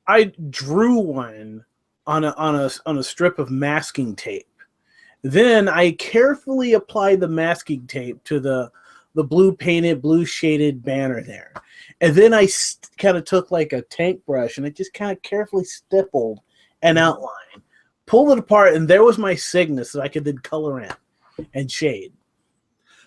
I drew one on a strip of masking tape. Then I carefully applied the masking tape to the blue painted, blue shaded banner there. And then I kind of took like a tank brush and I just kind of carefully stippled an outline, pulled it apart, and there was my Cygnus that I could then color in and shade.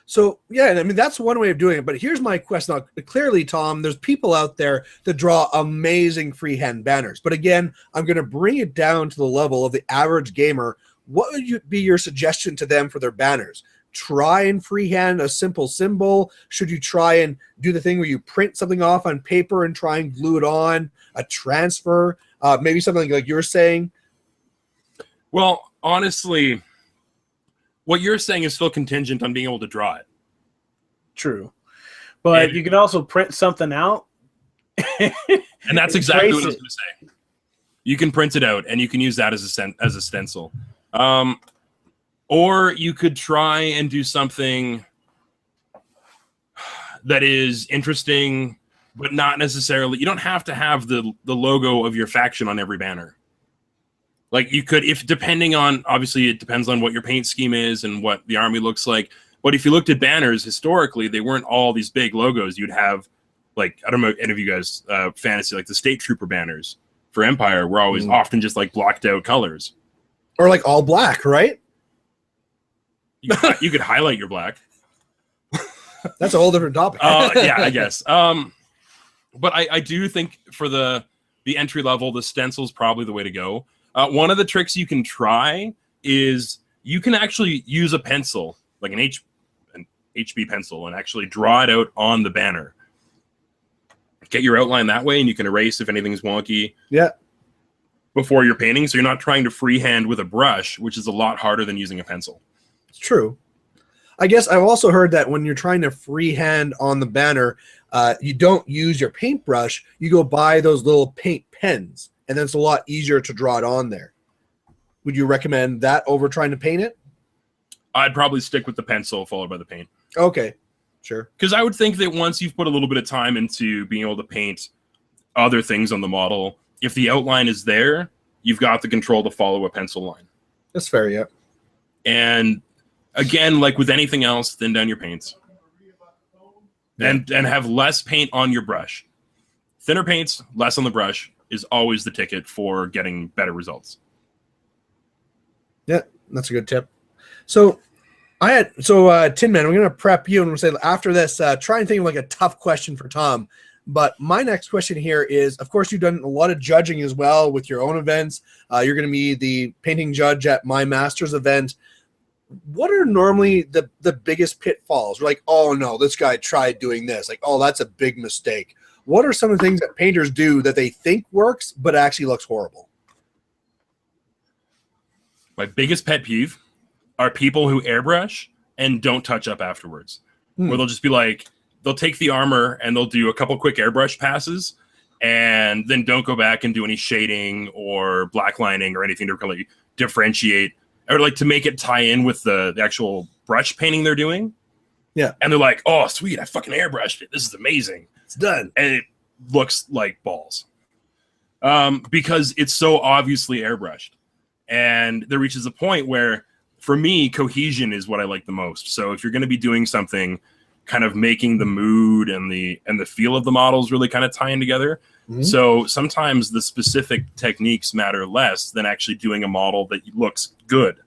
So, yeah, I mean, that's one way of doing it. But here's my question. Now, clearly, Tom, there's people out there that draw amazing freehand banners. But again, I'm going to bring it down to the level of the average gamer. What would be your suggestion to them for their banners? Try and freehand a simple symbol? Should you try and do the thing where you print something off on paper and try and glue it on? A transfer? Maybe something like you're saying? Well, honestly, what you're saying is still contingent on being able to draw it. True. But you can also print something out. And that's exactly what I was going to say. You can print it out, and you can use that as a stencil. Or you could try and do something that is interesting, but not necessarily. You don't have to have the logo of your faction on every banner. Like you could, if depending on, obviously it depends on what your paint scheme is and what the army looks like. But if you looked at banners historically, they weren't all these big logos. You'd have, like, I don't know if any of you guys fantasy, like the State Trooper banners for Empire were always often just like blocked out colors. Or like all black, right? You could highlight your black. That's a whole different topic. Yeah, I guess. But I do think for the entry level, the stencil is probably the way to go. One of the tricks you can try is you can actually use a pencil, like an HB pencil, and actually draw it out on the banner. Get your outline that way, and you can erase if anything's wonky. Yeah. Before you're painting, so you're not trying to freehand with a brush, which is a lot harder than using a pencil. It's true. I guess I've also heard that when you're trying to freehand on the banner, you don't use your paintbrush. You go buy those little paint pens, and then it's a lot easier to draw it on there. Would you recommend that over trying to paint it? I'd probably stick with the pencil followed by the paint. Okay, sure. Because I would think that once you've put a little bit of time into being able to paint other things on the model, if the outline is there, you've got the control to follow a pencil line. That's fair, yeah. And again, like with anything else, thin down your paints. And have less paint on your brush. Thinner paints, less on the brush is always the ticket for getting better results. Yeah, that's a good tip. So Tin Man, I'm going to prep you and we'll say after this, try and think of like a tough question for Tom. But my next question here is, of course, you've done a lot of judging as well with your own events. You're going to be the painting judge at my master's event. What are normally the biggest pitfalls? We're like, oh no, this guy tried doing this. Like, oh, that's a big mistake. What are some of the things that painters do that they think works, but actually looks horrible? My biggest pet peeve are people who airbrush and don't touch up afterwards. Where they'll just be like, they'll take the armor and they'll do a couple quick airbrush passes and then don't go back and do any shading or black lining or anything to really differentiate or like to make it tie in with the actual brush painting they're doing. Yeah. And they're like, oh, sweet, I fucking airbrushed it. This is amazing. It's done. And it looks like balls. Because it's so obviously airbrushed. And there reaches a point where, for me, cohesion is what I like the most. So if you're going to be doing something, kind of making the mood and the feel of the models really kind of tying together. Mm-hmm. So sometimes the specific techniques matter less than actually doing a model that looks good.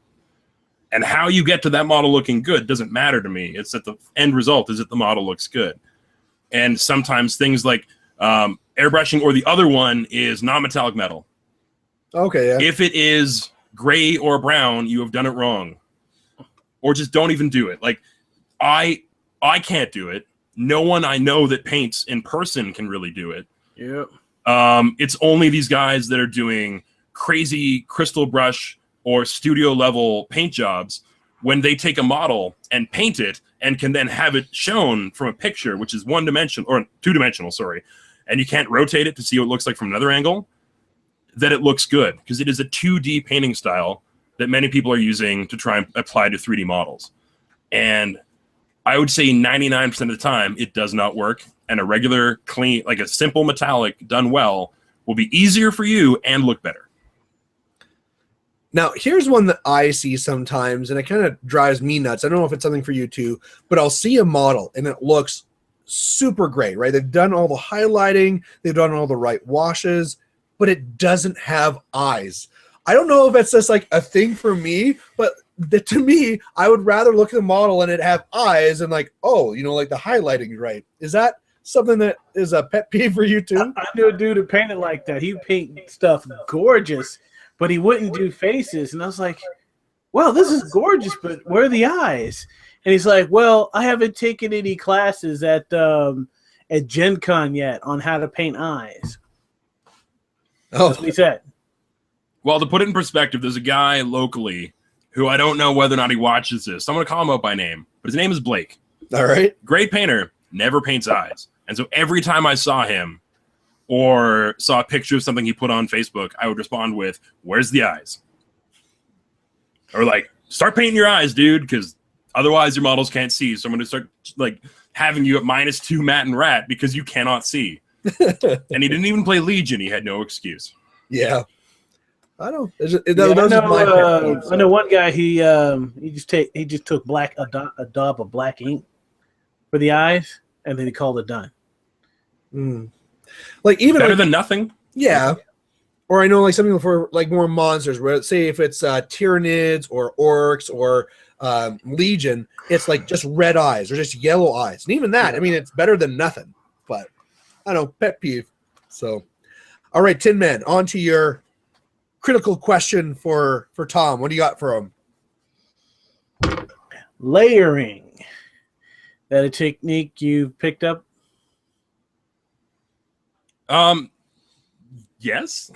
And how you get to that model looking good doesn't matter to me. It's that the end result is that the model looks good. And sometimes things like airbrushing, or the other one is non-metallic metal. Okay, yeah. If it is gray or brown, you have done it wrong. Or just don't even do it. Like, I can't do it. No one I know that paints in person can really do it. Yep. It's only these guys that are doing crazy crystal brush or studio level paint jobs when they take a model and paint it and can then have it shown from a picture, which is one-dimensional or two-dimensional, sorry, and you can't rotate it to see what it looks like from another angle, that it looks good, because it is a 2D painting style that many people are using to try and apply to 3D models. And I would say 99% of the time it does not work, and a regular, clean, like a simple metallic done well will be easier for you and look better. Now, here's one that I see sometimes, and it kind of drives me nuts. I don't know if it's something for you too, but I'll see a model, and it looks super great, right? They've done all the highlighting, they've done all the right washes, but it doesn't have eyes. I don't know if it's just like a thing for me, but to me, I would rather look at the model and it have eyes and like, oh, you know, like the highlighting is right. Is that something that is a pet peeve for you too? I knew a dude who painted like that. He paint stuff gorgeous, but he wouldn't do faces. And I was like, well, this is gorgeous, but where are the eyes? And he's like, well, I haven't taken any classes at Gen Con yet on how to paint eyes. Oh, that's what he said. Well, to put it in perspective, there's a guy locally who I don't know whether or not he watches this. So I'm going to call him out by name, but his name is Blake. All right. Great painter, never paints eyes. And so every time I saw him or saw a picture of something he put on Facebook, I would respond with, where's the eyes? Or like, start painting your eyes, dude, because otherwise your models can't see. So I'm going to start like having you at -2 matte and rat because you cannot see. And he didn't even play Legion. He had no excuse. Yeah. I don't. I know one guy. He just took a daub of black ink for the eyes, and then he called it done. Like even better than nothing. Yeah. Or I know like something for like more monsters, where say if it's Tyranids or Orcs or Legion, it's like just red eyes or just yellow eyes, and even that, I mean, it's better than nothing. But I don't know, pet peeve. So, all right, Tin Man, on to your critical question for Tom. What do you got for him? Layering. That a technique you picked up? Yes.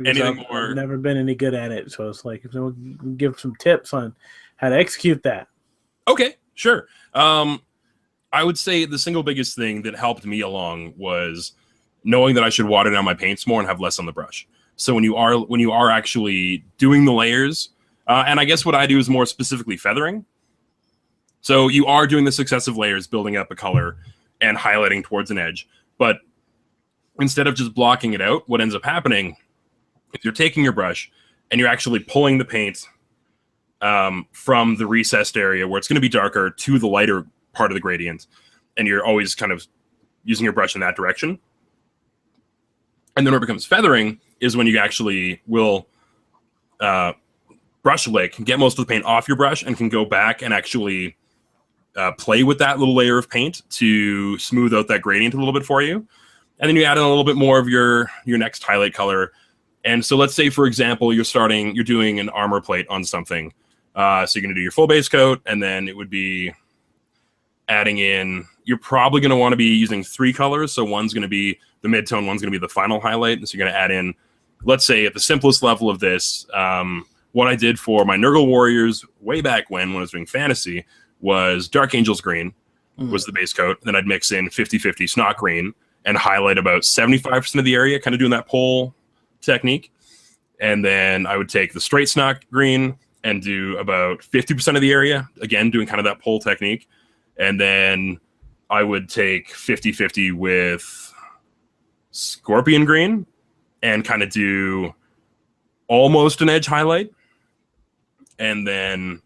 Anything more? I've never been any good at it, so it's like if someone can give some tips on how to execute that. Okay, sure. I would say the single biggest thing that helped me along was knowing that I should water down my paints more and have less on the brush. So when you are actually doing the layers, and I guess what I do is more specifically feathering. So you are doing the successive layers, building up a color and highlighting towards an edge. But instead of just blocking it out, what ends up happening is you're taking your brush and you're actually pulling the paint from the recessed area where it's going to be darker to the lighter part of the gradient. And you're always kind of using your brush in that direction. And then when it becomes feathering is when you actually will brush lick, get most of the paint off your brush, and can go back and actually play with that little layer of paint to smooth out that gradient a little bit for you. And then you add in a little bit more of your next highlight color. And so let's say, for example, you're doing an armor plate on something. So you're going to do your full base coat, and then it would be adding in, you're probably going to want to be using 3 colors. So one's going to be the mid-tone, one's going to be the final highlight. And so you're going to add in, let's say at the simplest level of this, what I did for my Nurgle Warriors way back when I was doing fantasy was Dark Angels Green was the base coat. Then I'd mix in 50-50 Snot Green and highlight about 75% of the area, kind of doing that pole technique. And then I would take the straight Snot Green and do about 50% of the area. Again, doing kind of that pole technique. And then I would take 50-50 with scorpion green and kind of do almost an edge highlight. And then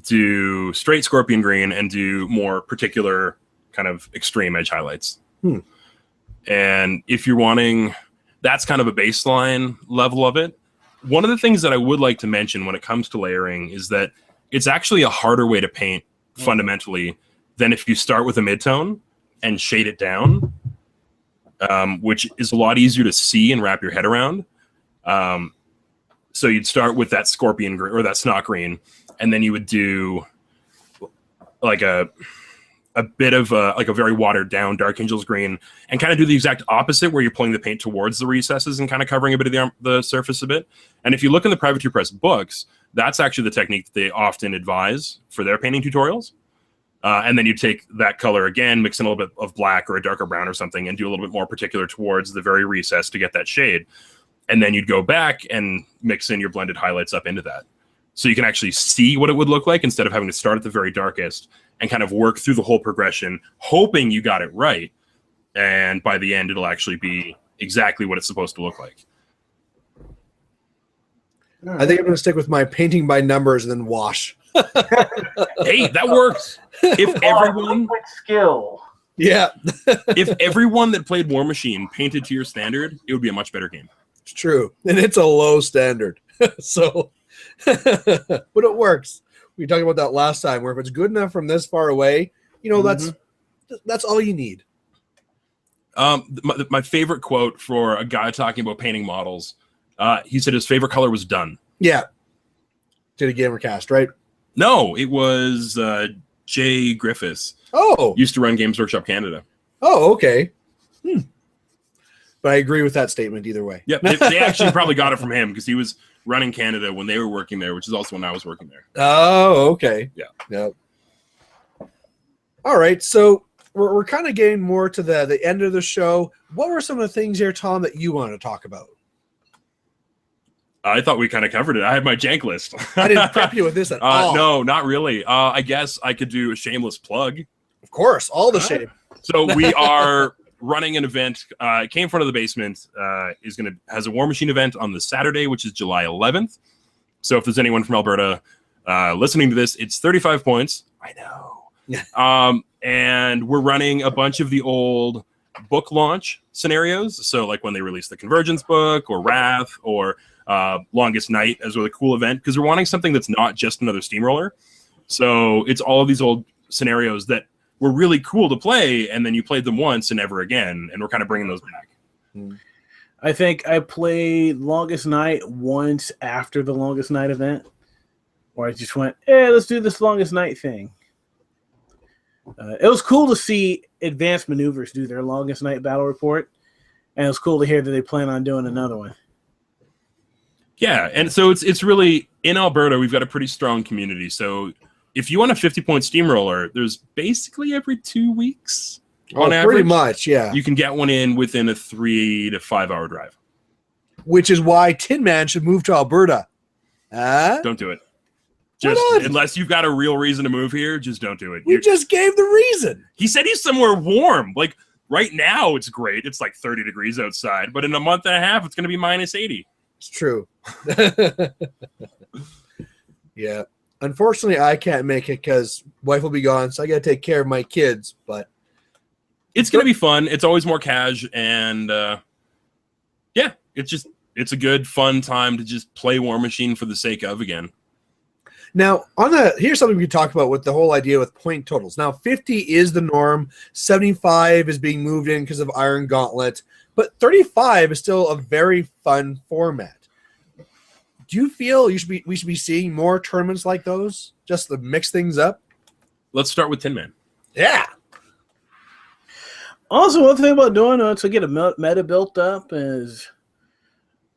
do straight scorpion green and do more particular kind of extreme edge highlights. And if you're wanting, that's kind of a baseline level of it. One of the things that I would like to mention when it comes to layering is that it's actually a harder way to paint fundamentally than if you start with a midtone and shade it down, which is a lot easier to see and wrap your head around. So you'd start with that scorpion green or that snot green, and then you would do like a bit of like a very watered down Dark Angels green, and kind of do the exact opposite where you're pulling the paint towards the recesses and kind of covering a bit of the surface a bit. And if you look in the Privateer Press books, that's actually the technique that they often advise for their painting tutorials. And then you take that color again, mix in a little bit of black or a darker brown or something, and do a little bit more particular towards the very recess to get that shade. And then you'd go back and mix in your blended highlights up into that. So you can actually see what it would look like instead of having to start at the very darkest and kind of work through the whole progression, hoping you got it right. And by the end, it'll actually be exactly what it's supposed to look like. I think I'm going to stick with my painting by numbers and then wash. Hey, that works. If everyone skill. Yeah. If everyone that played War Machine painted to your standard, it would be a much better game. It's true. And it's a low standard. So, but it works. We talked about that last time, where if it's good enough from this far away, you know, that's all you need. My favorite quote for a guy talking about painting models, he said his favorite color was done. Yeah. Did a Gamercast, right? No, it was Jay Griffiths. Oh. Used to run Games Workshop Canada. Oh, okay. But I agree with that statement either way. Yep, they actually probably got it from him because he was running Canada when they were working there, which is also when I was working there. Oh, okay. Yeah. Yep. All right, so we're kind of getting more to the end of the show. What were some of the things here, Tom, that you wanted to talk about? I thought we kind of covered it. I had my jank list. I didn't prep you with this at all. No, not really. I guess I could do a shameless plug. Of course, all the shame. So we are running an event. Came Front of the Basement has a War Machine event on the Saturday, which is July 11th. So if there's anyone from Alberta listening to this, it's 35 points. I know. And we're running a bunch of the old book launch scenarios. So like when they released the Convergence book or Wrath or Longest Night as a really cool event, because we're wanting something that's not just another steamroller. So it's all of these old scenarios that were really cool to play, and then you played them once and never again, and we're kind of bringing those back. I think I played Longest Night once after the Longest Night event, where I just went, let's do this Longest Night thing. It was cool to see Advanced Maneuvers do their Longest Night battle report, and it was cool to hear that they plan on doing another one. Yeah, and so it's really, in Alberta, we've got a pretty strong community, so if you want a 50-point steamroller, there's basically every 2 weeks on average. Pretty much, yeah. You can get one in within a 3 to 5 hour drive. Which is why Tin Man should move to Alberta. Don't do it. Just unless you've got a real reason to move here, just don't do it. You just gave the reason. He said he's somewhere warm. Like right now, it's great. It's like 30 degrees outside, but in a month and a half, it's going to be minus 80. It's true. Yeah. Unfortunately, I can't make it because wife will be gone, so I got to take care of my kids. But it's going to be fun. It's always more cash, and yeah, it's a good, fun time to just play War Machine for the sake of again. Now, here's something we could talk about with the whole idea with point totals. Now, 50 is the norm. 75 is being moved in because of Iron Gauntlet, but 35 is still a very fun format. Do you feel we should be seeing more tournaments like those, just to mix things up? Let's start with Tin Man. Yeah. Also, one thing about doing to get a meta built up is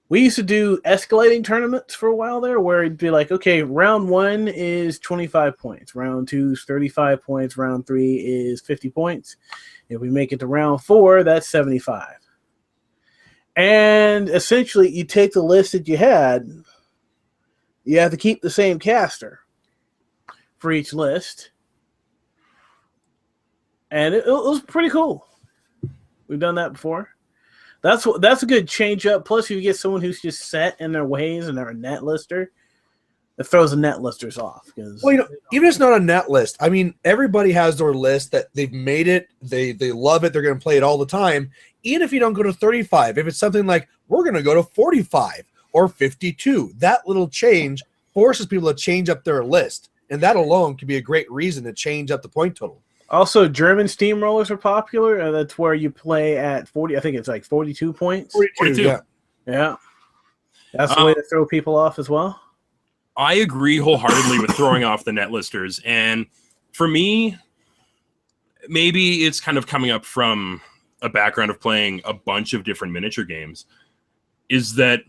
we used to do escalating tournaments for a while there, where it'd be like, okay, round 1 is 25 points, round 2 is 35 points, round 3 is 50 points. If we make it to round 4, that's 75. And essentially, you take the list that you had, you have to keep the same caster for each list. And it was pretty cool. We've done that before. That's a good change up. Plus, if you get someone who's just set in their ways and they're a net lister, it throws the net listers off. Well, even if it's not a net list, I mean, everybody has their list that they've made it. They love it. They're going to play it all the time. Even if you don't go to 35, if it's something like we're going to go to 45 or 52, that little change forces people to change up their list. And that alone can be a great reason to change up the point total. Also, German steamrollers are popular. That's where you play at 40. I think it's like 42 points. 42, yeah. Yeah. That's the way to throw people off as well. I agree wholeheartedly with throwing off the net listers. And for me, maybe it's kind of coming up from a background of playing a bunch of different miniature games, is that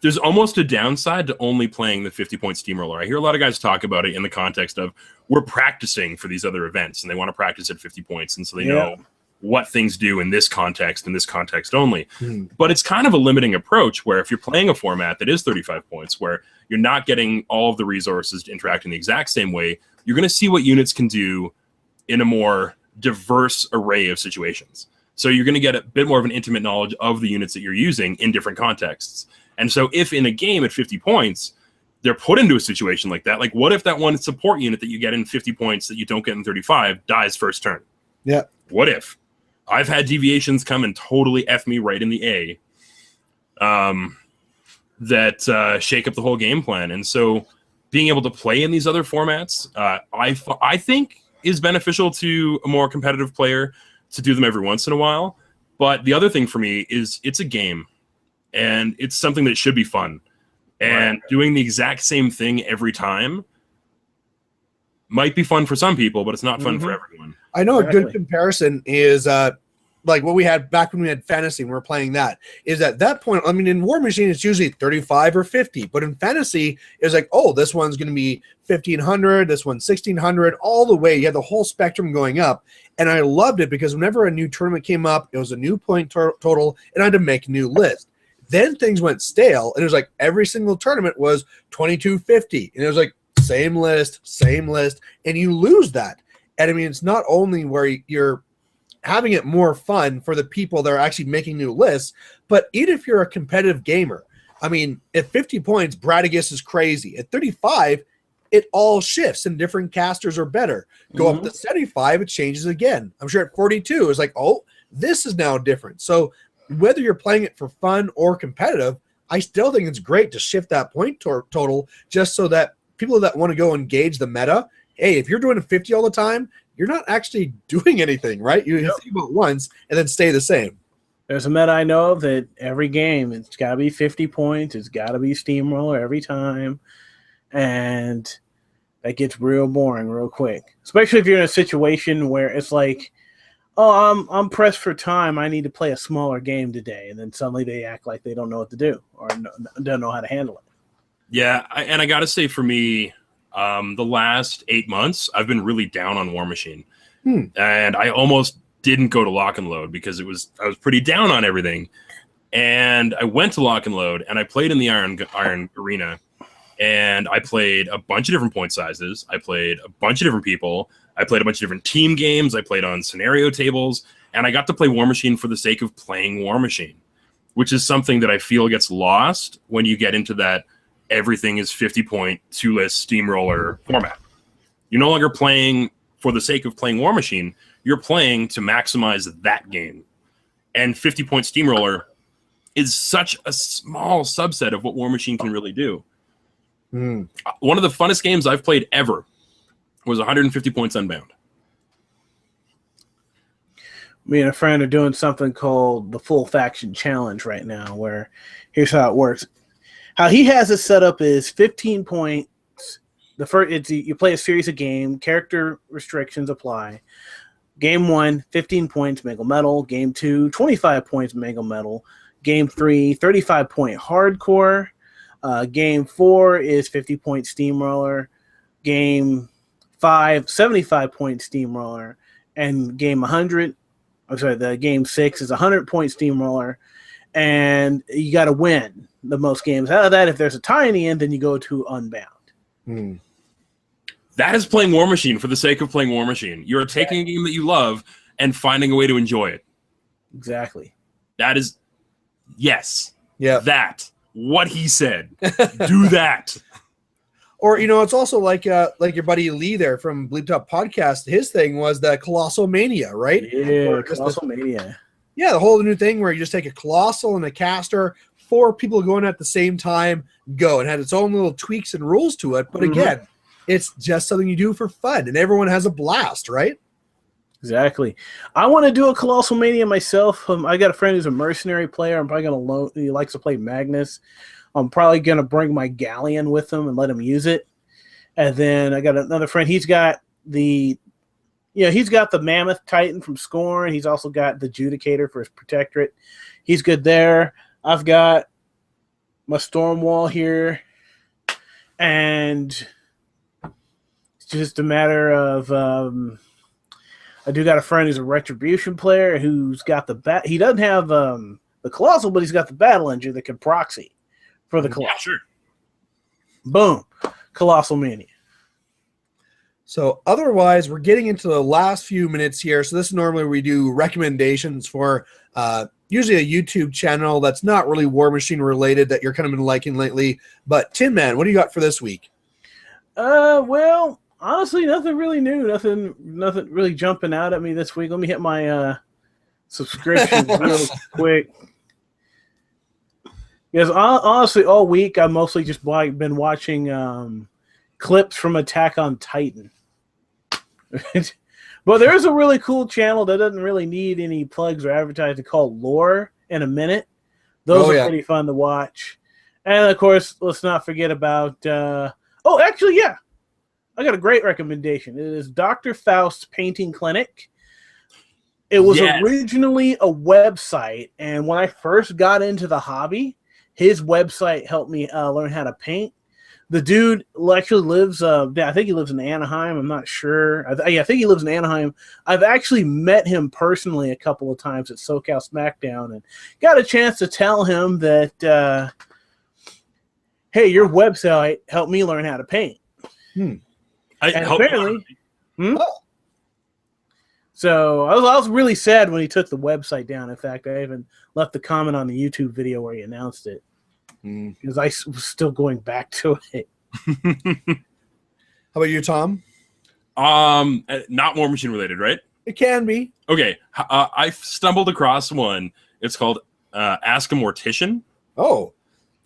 there's almost a downside to only playing the 50-point steamroller. I hear a lot of guys talk about it in the context of we're practicing for these other events, and they want to practice at 50 points, and so they know what things do in this context only. But it's kind of a limiting approach where if you're playing a format that is 35 points, where you're not getting all of the resources to interact in the exact same way, you're going to see what units can do in a more diverse array of situations. So you're going to get a bit more of an intimate knowledge of the units that you're using in different contexts. And so if in a game at 50 points, they're put into a situation like that, like what if that one support unit that you get in 50 points that you don't get in 35 dies first turn? Yeah. What if? I've had deviations come and totally F me right in the A that shake up the whole game plan. And so being able to play in these other formats, I think is beneficial to a more competitive player to do them every once in a while. But the other thing for me is it's a game, and it's something that should be fun. And doing the exact same thing every time might be fun for some people, but it's not fun for everyone. I know a good comparison is like what we had back when we had fantasy and we were playing that, is at that point, I mean, in War Machine, it's usually 35 or 50, but in fantasy, it's like, oh, this one's going to be 1,500, this one's 1,600, all the way. You had the whole spectrum going up. And I loved it because whenever a new tournament came up, it was a new point total, and I had to make a new list. Then things went stale, and it was like every single tournament was 2,250, and it was like same list, and you lose that. And I mean, it's not only where you're having it more fun for the people that are actually making new lists, but even if you're a competitive gamer, I mean, at 50 points, Bradigus is crazy. At 35, it all shifts and different casters are better. Go up to 75, it changes again. I'm sure at 42, it's like, oh, this is now different. So whether you're playing it for fun or competitive, I still think it's great to shift that point total just so that people that want to go engage the meta, hey, if you're doing a 50 all the time, you're not actually doing anything, right? You think about once and then stay the same. There's a meta I know of that every game, it's got to be 50 points. It's got to be steamroller every time. And that gets real boring real quick, especially if you're in a situation where it's like, oh, I'm pressed for time. I need to play a smaller game today. And then suddenly they act like they don't know what to do or don't know how to handle it. Yeah, and I got to say for me, the last 8 months, I've been really down on War Machine. And I almost didn't go to Lock and Load because I was pretty down on everything. And I went to Lock and Load, and I played in the Iron Arena. And I played a bunch of different point sizes. I played a bunch of different people. I played a bunch of different team games. I played on scenario tables. And I got to play War Machine for the sake of playing War Machine, which is something that I feel gets lost when you get into that everything is 50-point, two-list steamroller format. You're no longer playing for the sake of playing War Machine. You're playing to maximize that game. And 50-point steamroller is such a small subset of what War Machine can really do. One of the funnest games I've played ever was 150 points Unbound. Me and a friend are doing something called the Full Faction Challenge right now, where here's how it works. How he has it set up is 15 points. The first, you play a series of games. Character restrictions apply. Game 1, 15 points, Mega Metal. Game 2, 25 points, Mega Metal. Game 3, 35-point Hardcore. Game 4 is 50-point Steamroller. Game 5, 75-point Steamroller. And game 100, the game 6 is 100-point Steamroller. And you got to win the most games out of that. If there's a tie in the end, then you go to Unbound. That is playing War Machine for the sake of playing War Machine. You're taking a game that you love and finding a way to enjoy it. Exactly. That is, yes. Yeah. That. What he said. Do that. Or, it's also like your buddy Lee there from Bleep Top Podcast. His thing was the Colossal Mania, right? Yeah, Colossal Mania. Yeah, the whole new thing where you just take a Colossal and a Caster, 4 people going at the same time, go. It had its own little tweaks and rules to it. But again, it's just something you do for fun, and everyone has a blast, right? Exactly. I want to do a Colossal Mania myself. I got a friend who's a mercenary player. I'm probably going to loan. He likes to play Magnus. I'm probably going to bring my Galleon with him and let him use it. And then I got another friend. He's got the Mammoth Titan from Scorn. He's also got the Judicator for his Protectorate. He's good there. I've got my Stormwall here. And it's just a matter of I do got a friend who's a Retribution player who's got he doesn't have the Colossal, but he's got the Battle Engine that can proxy for the Colossal. Yeah, sure. Boom. Colossal Mania. So otherwise, we're getting into the last few minutes here. So this is normally we do recommendations for usually a YouTube channel that's not really War Machine related that you're kind of been liking lately. But Tin Man, what do you got for this week? Well, honestly, nothing really new. Nothing really jumping out at me this week. Let me hit my subscriptions real quick. Because honestly, all week I've mostly just been watching clips from Attack on Titan. But there's a really cool channel that doesn't really need any plugs or advertising called Lore in a Minute. Those are pretty fun to watch. And of course, let's not forget about actually, yeah. I got a great recommendation. It is Dr. Faust's Painting Clinic. It was originally a website, and when I first got into the hobby, his website helped me learn how to paint. The dude actually lives, I think he lives in Anaheim. I'm not sure. I think he lives in Anaheim. I've actually met him personally a couple of times at SoCal SmackDown and got a chance to tell him that, hey, your website helped me learn how to paint. Apparently, so I was really sad when he took the website down. In fact, I even left the comment on the YouTube video where he announced it because I was still going back to it. How about you, Tom? Not War Machine related, right? It can be. Okay, I stumbled across one. It's called Ask a Mortician. Oh.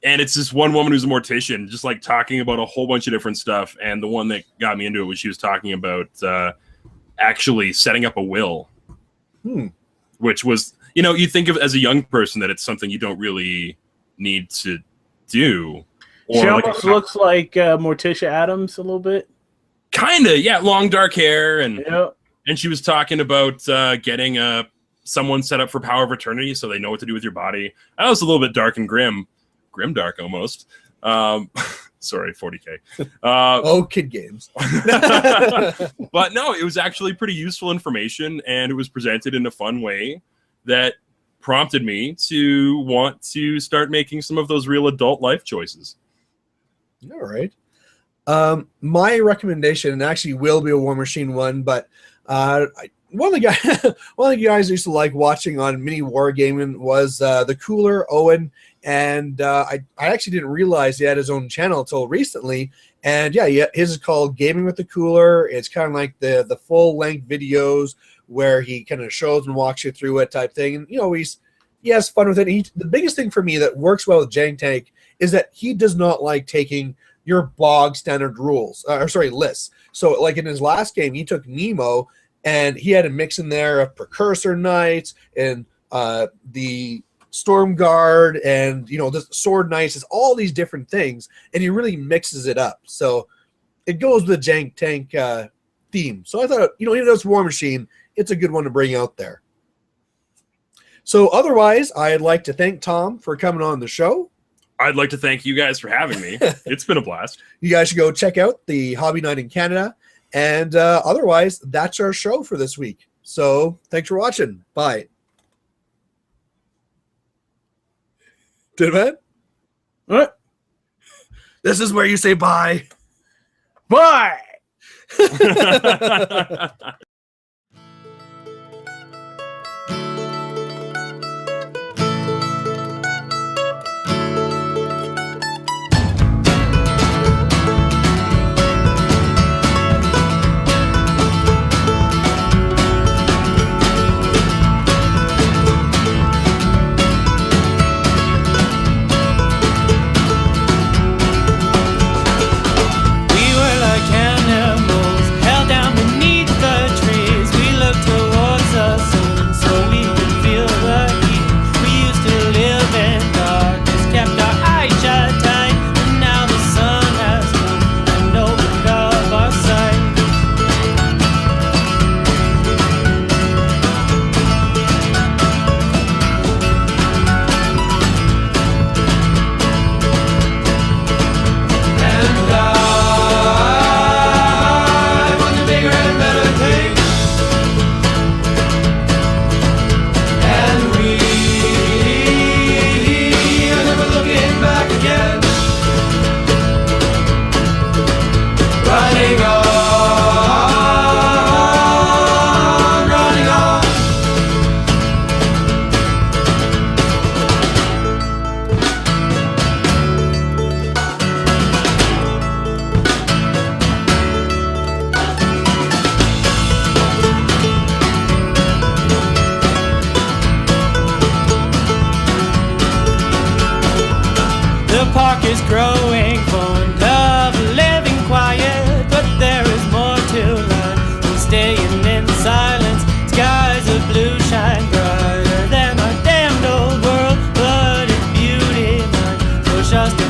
And it's this one woman who's a mortician, just like talking about a whole bunch of different stuff. And the one that got me into it was she was talking about actually setting up a will, which was, you think of as a young person that it's something you don't really need to do. Or she almost looks like Morticia Adams a little bit. Kind of, yeah. Long dark hair, and she was talking about getting someone set up for Power of Eternity, so they know what to do with your body. That was a little bit dark and grimdark almost. Sorry, 40K. Kid games. But no, it was actually pretty useful information, and it was presented in a fun way that prompted me to want to start making some of those real adult life choices. All right. My recommendation, and actually will be a War Machine one, but one of the guys I used to like watching on Mini Wargaming was the Cooler Owen, and I actually didn't realize he had his own channel until recently. And his is called Gaming with the Cooler. It's kind of like the full length videos where he kind of shows and walks you through it type thing. And he has fun with it. The biggest thing for me that works well with Jank Tank is that he does not like taking your bog standard lists. So like in his last game, he took Nemo, and he had a mix in there of Precursor Knights and the Storm Guard and, the Sword Knights, it's all these different things, and he really mixes it up. So it goes with the Jank Tank theme. So I thought, even though it's War Machine, it's a good one to bring out there. So otherwise, I'd like to thank Tom for coming on the show. I'd like to thank you guys for having me. It's been a blast. You guys should go check out the Hobby Night in Canada. And otherwise, that's our show for this week. So thanks for watching. Bye. Did it? What? This is where you say bye. Bye. The park is growing fond of living quiet, but there is more to learn than staying in silence. Skies of blue shine brighter than our damned old world, but its beauty might push us to